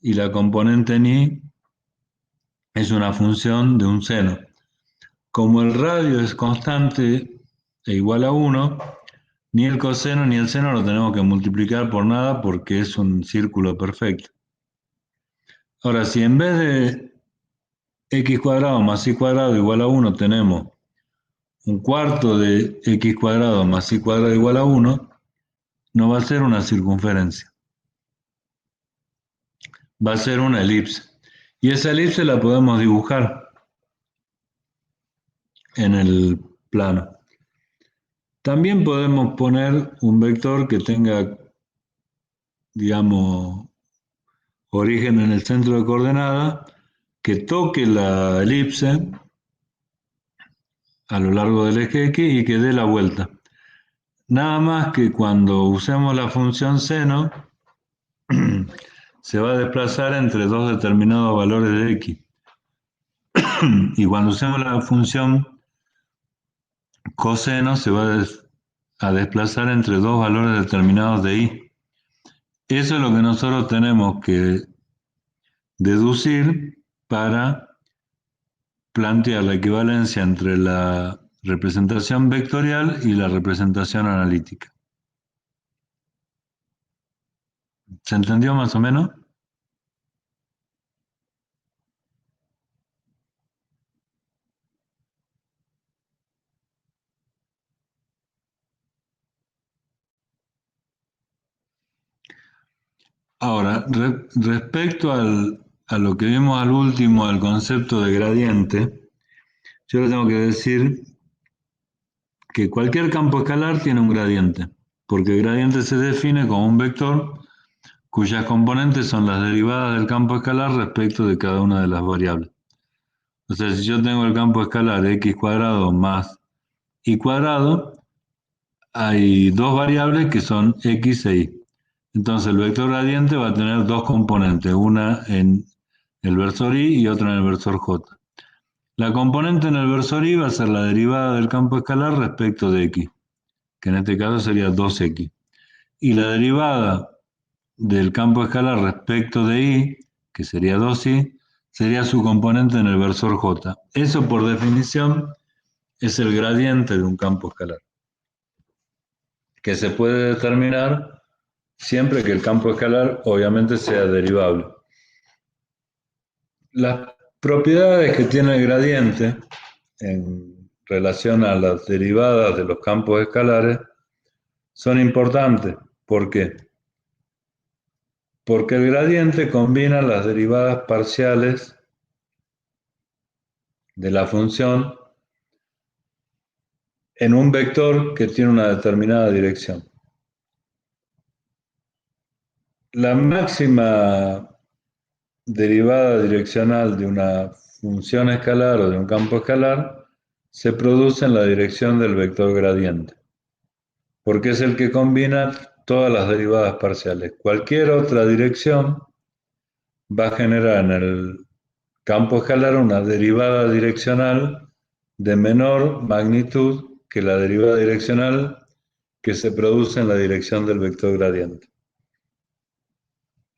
y la componente en y es una función de un seno. Como el radio es constante e igual a 1, ni el coseno ni el seno lo tenemos que multiplicar por nada porque es un círculo perfecto. Ahora, si en vez de x cuadrado más y cuadrado igual a 1 tenemos un cuarto de x cuadrado más y cuadrado igual a 1, no va a ser una circunferencia, va a ser una elipse. Y esa elipse la podemos dibujar en el plano. También podemos poner un vector que tenga, digamos, origen en el centro de coordenada, que toque la elipse a lo largo del eje X y que dé la vuelta. Nada más que cuando usemos la función seno, se va a desplazar entre dos determinados valores de X. Y cuando usemos la función coseno, se va a desplazar entre dos valores determinados de Y. Eso es lo que nosotros tenemos que deducir para plantear la equivalencia entre la representación vectorial y la representación analítica. ¿Se entendió más o menos? Ahora, respecto a lo que vimos al último, al concepto de gradiente, yo le tengo que decir que cualquier campo escalar tiene un gradiente, porque el gradiente se define como un vector cuyas componentes son las derivadas del campo escalar respecto de cada una de las variables. O sea, si yo tengo el campo escalar x cuadrado más y cuadrado, hay dos variables que son x e y. Entonces el vector gradiente va a tener dos componentes, una en el versor y otra en el versor j. La componente en el versor y va a ser la derivada del campo escalar respecto de x, que en este caso sería 2x. Y la derivada del campo escalar respecto de y, que sería 2y, sería su componente en el versor j. Eso por definición es el gradiente de un campo escalar, que se puede determinar siempre que el campo escalar obviamente sea derivable. Las propiedades que tiene el gradiente en relación a las derivadas de los campos escalares son importantes. ¿Por qué? Porque el gradiente combina las derivadas parciales de la función en un vector que tiene una determinada dirección. La máxima derivada direccional de una función escalar o de un campo escalar se produce en la dirección del vector gradiente, porque es el que combina todas las derivadas parciales. Cualquier otra dirección va a generar en el campo escalar una derivada direccional de menor magnitud que la derivada direccional que se produce en la dirección del vector gradiente.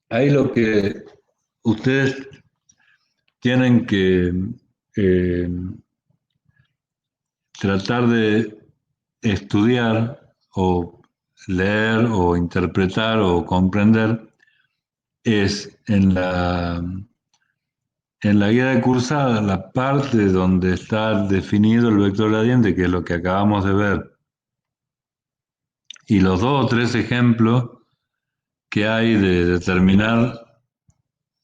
Ahí lo que ustedes tienen que tratar de estudiar o leer o interpretar o comprender es en la guía de cursada, la parte donde está definido el vector gradiente, que es lo que acabamos de ver, y los 2 o 3 ejemplos que hay de determinar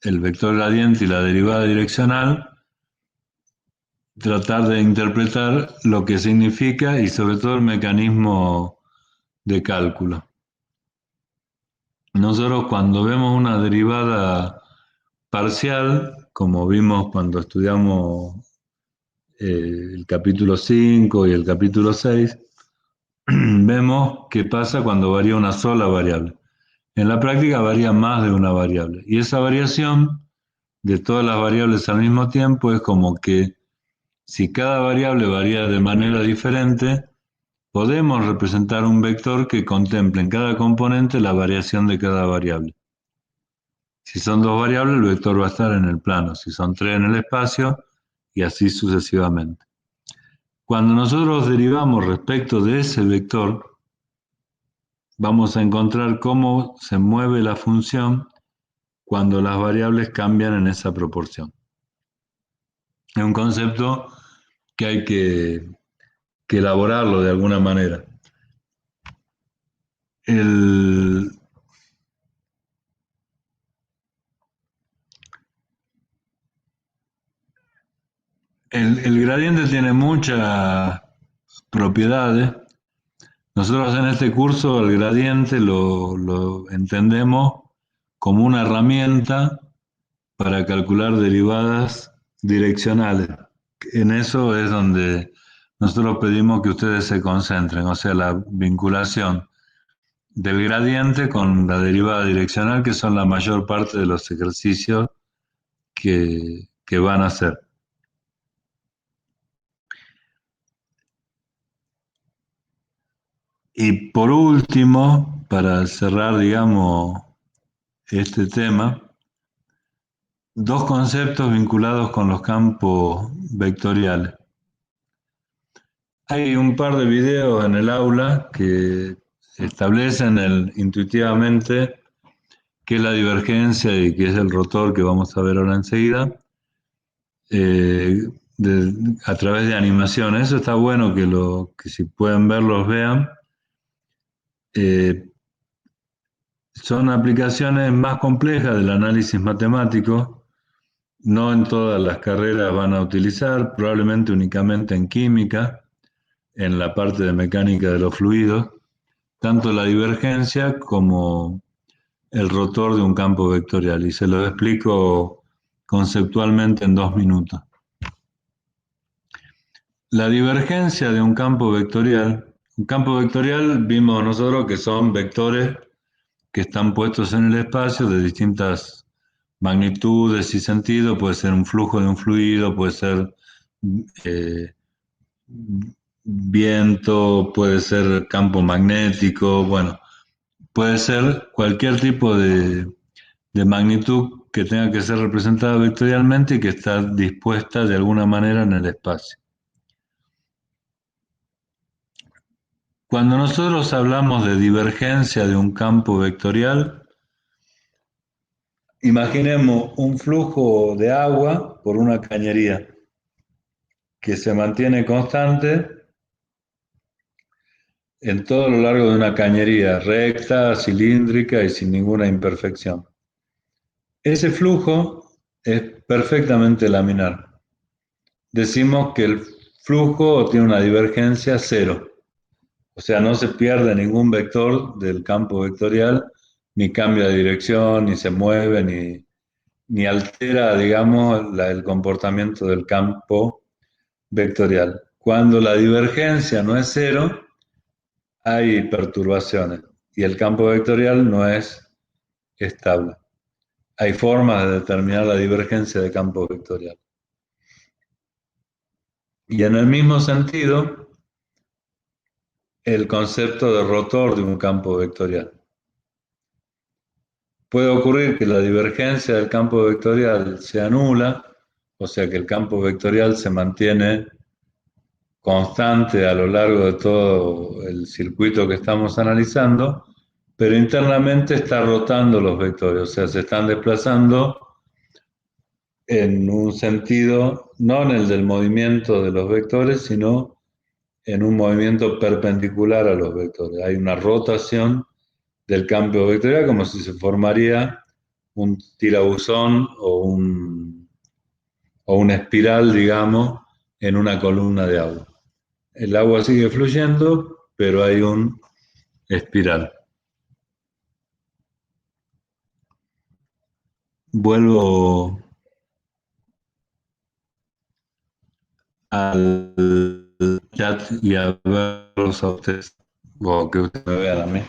el vector gradiente y la derivada direccional, tratar de interpretar lo que significa y sobre todo el mecanismo de cálculo. Nosotros cuando vemos una derivada parcial, como vimos cuando estudiamos el capítulo 5 y el capítulo 6, vemos qué pasa cuando varía una sola variable. En la práctica varía más de una variable. Y esa variación de todas las variables al mismo tiempo es como que si cada variable varía de manera diferente, podemos representar un vector que contemple en cada componente la variación de cada variable. Si son 2 variables, el vector va a estar en el plano. Si son 3, en el espacio, y así sucesivamente. Cuando nosotros derivamos respecto de ese vector, vamos a encontrar cómo se mueve la función cuando las variables cambian en esa proporción. Es un concepto que hay que elaborarlo de alguna manera. El gradiente tiene muchas propiedades. Nosotros en este curso el gradiente lo entendemos como una herramienta para calcular derivadas direccionales. En eso es donde nosotros pedimos que ustedes se concentren, o sea, la vinculación del gradiente con la derivada direccional, que son la mayor parte de los ejercicios que van a hacer. Y por último, para cerrar, digamos, este tema, 2 conceptos vinculados con los campos vectoriales. Hay un par de videos en el aula que establecen intuitivamente qué es la divergencia y qué es el rotor, que vamos a ver ahora enseguida, a través de animaciones. Eso está bueno que si pueden verlos, vean. Son aplicaciones más complejas del análisis matemático. No en todas las carreras van a utilizar, probablemente únicamente en química, en la parte de mecánica de los fluidos, tanto la divergencia como el rotor de un campo vectorial. Y se lo explico conceptualmente en 2 minutos. La divergencia de un campo vectorial vimos nosotros que son vectores que están puestos en el espacio de distintas magnitudes y sentidos. Puede ser un flujo de un fluido, puede ser viento, puede ser campo magnético, bueno, puede ser cualquier tipo de magnitud que tenga que ser representada vectorialmente y que está dispuesta de alguna manera en el espacio. Cuando nosotros hablamos de divergencia de un campo vectorial, imaginemos un flujo de agua por una cañería que se mantiene constante en todo lo largo de una cañería recta, cilíndrica y sin ninguna imperfección. Ese flujo es perfectamente laminar. Decimos que el flujo tiene una divergencia 0. O sea, no se pierde ningún vector del campo vectorial, ni cambia de dirección, ni se mueve, ni altera, digamos, el comportamiento del campo vectorial. Cuando la divergencia no es 0, hay perturbaciones y el campo vectorial no es estable. Hay formas de determinar la divergencia de campo vectorial. Y en el mismo sentido, el concepto de rotor de un campo vectorial. Puede ocurrir que la divergencia del campo vectorial sea nula, o sea que el campo vectorial se mantiene constante a lo largo de todo el circuito que estamos analizando, pero internamente está rotando los vectores, o sea, se están desplazando en un sentido, no en el del movimiento de los vectores, sino en un movimiento perpendicular a los vectores. Hay una rotación del campo vectorial como si se formaría un tirabuzón o una espiral, digamos, en una columna de agua. El agua sigue fluyendo, pero hay un espiral. Vuelvo al chat y a verlos a ustedes, o que ustedes me vean a mí.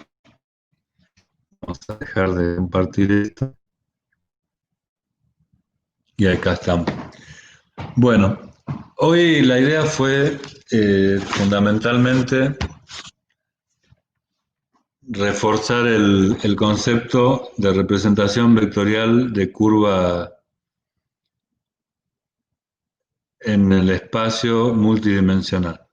Vamos a dejar de compartir esto. Y acá estamos. Bueno, hoy la idea fue fundamentalmente reforzar el concepto de representación vectorial de curva en el espacio multidimensional.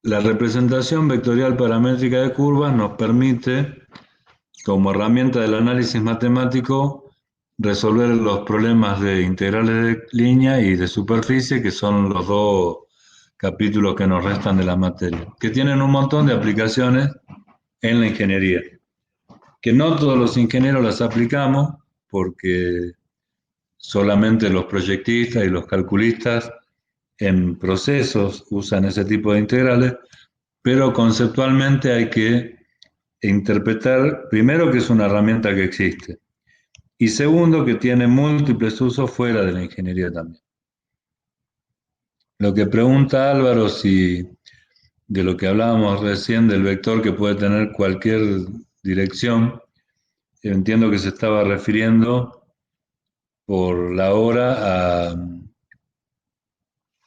La representación vectorial paramétrica de curvas nos permite, como herramienta del análisis matemático, resolver los problemas de integrales de línea y de superficie, que son los dos capítulos que nos restan de la materia, que tienen un montón de aplicaciones en la ingeniería, que no todos los ingenieros las aplicamos porque solamente los proyectistas y los calculistas en procesos usan ese tipo de integrales, pero conceptualmente hay que interpretar, primero, que es una herramienta que existe, y segundo, que tiene múltiples usos fuera de la ingeniería también. Lo que pregunta Álvaro, si de lo que hablábamos recién del vector que puede tener cualquier dirección, entiendo que se estaba refiriendo por la hora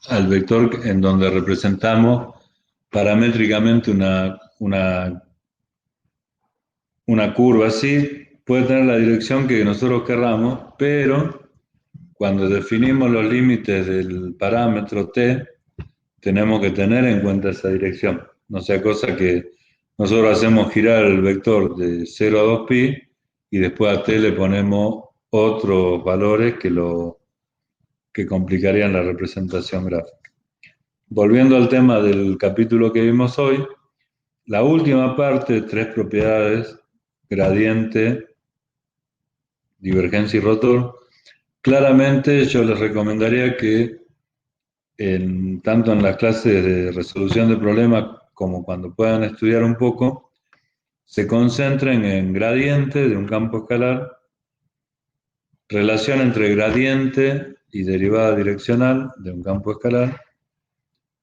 al vector en donde representamos paramétricamente una curva. Así puede tener la dirección que nosotros querramos, pero cuando definimos los límites del parámetro t, tenemos que tener en cuenta esa dirección. No sea cosa que nosotros hacemos girar el vector de 0 a 2pi y después a t le ponemos otros valores que complicarían la representación gráfica. Volviendo al tema del capítulo que vimos hoy, la última parte, tres propiedades, gradiente, divergencia y rotor, claramente yo les recomendaría que tanto en las clases de resolución de problemas como cuando puedan estudiar un poco, se concentren en gradiente de un campo escalar, relación entre gradiente y derivada direccional de un campo escalar,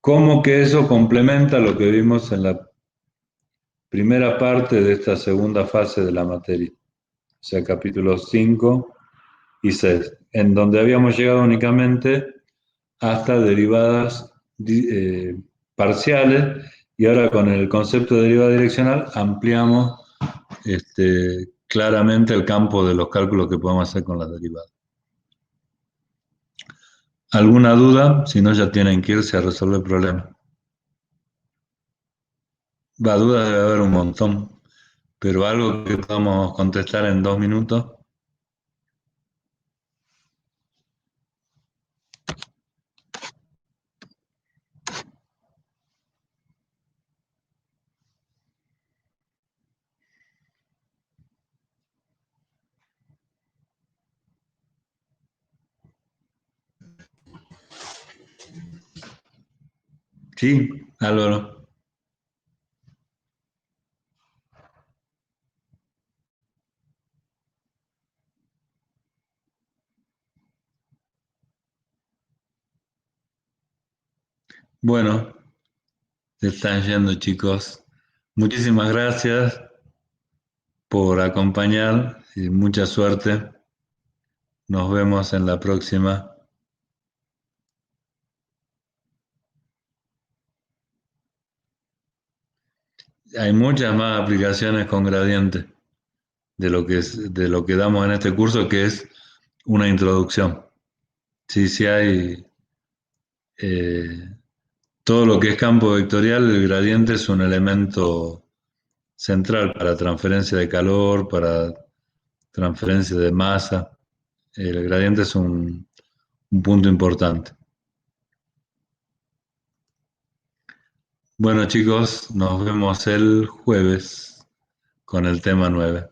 cómo que eso complementa lo que vimos en la primera parte de esta segunda fase de la materia, o sea, capítulos 5 y 6, en donde habíamos llegado únicamente hasta derivadas parciales, y ahora con el concepto de derivada direccional ampliamos claramente el campo de los cálculos que podemos hacer con las derivadas. ¿Alguna duda? Si no, ya tienen que irse a resolver el problema. Dudas debe haber un montón, pero algo que podamos contestar en 2 minutos. Sí, Álvaro. Bueno, se están yendo, chicos. Muchísimas gracias por acompañar y mucha suerte. Nos vemos en la próxima. Hay muchas más aplicaciones con gradiente de lo que damos en este curso, que es una introducción. si hay todo lo que es campo vectorial, el gradiente es un elemento central para transferencia de calor, para transferencia de masa. El gradiente es un punto importante. Bueno, chicos, nos vemos el jueves con el tema 9.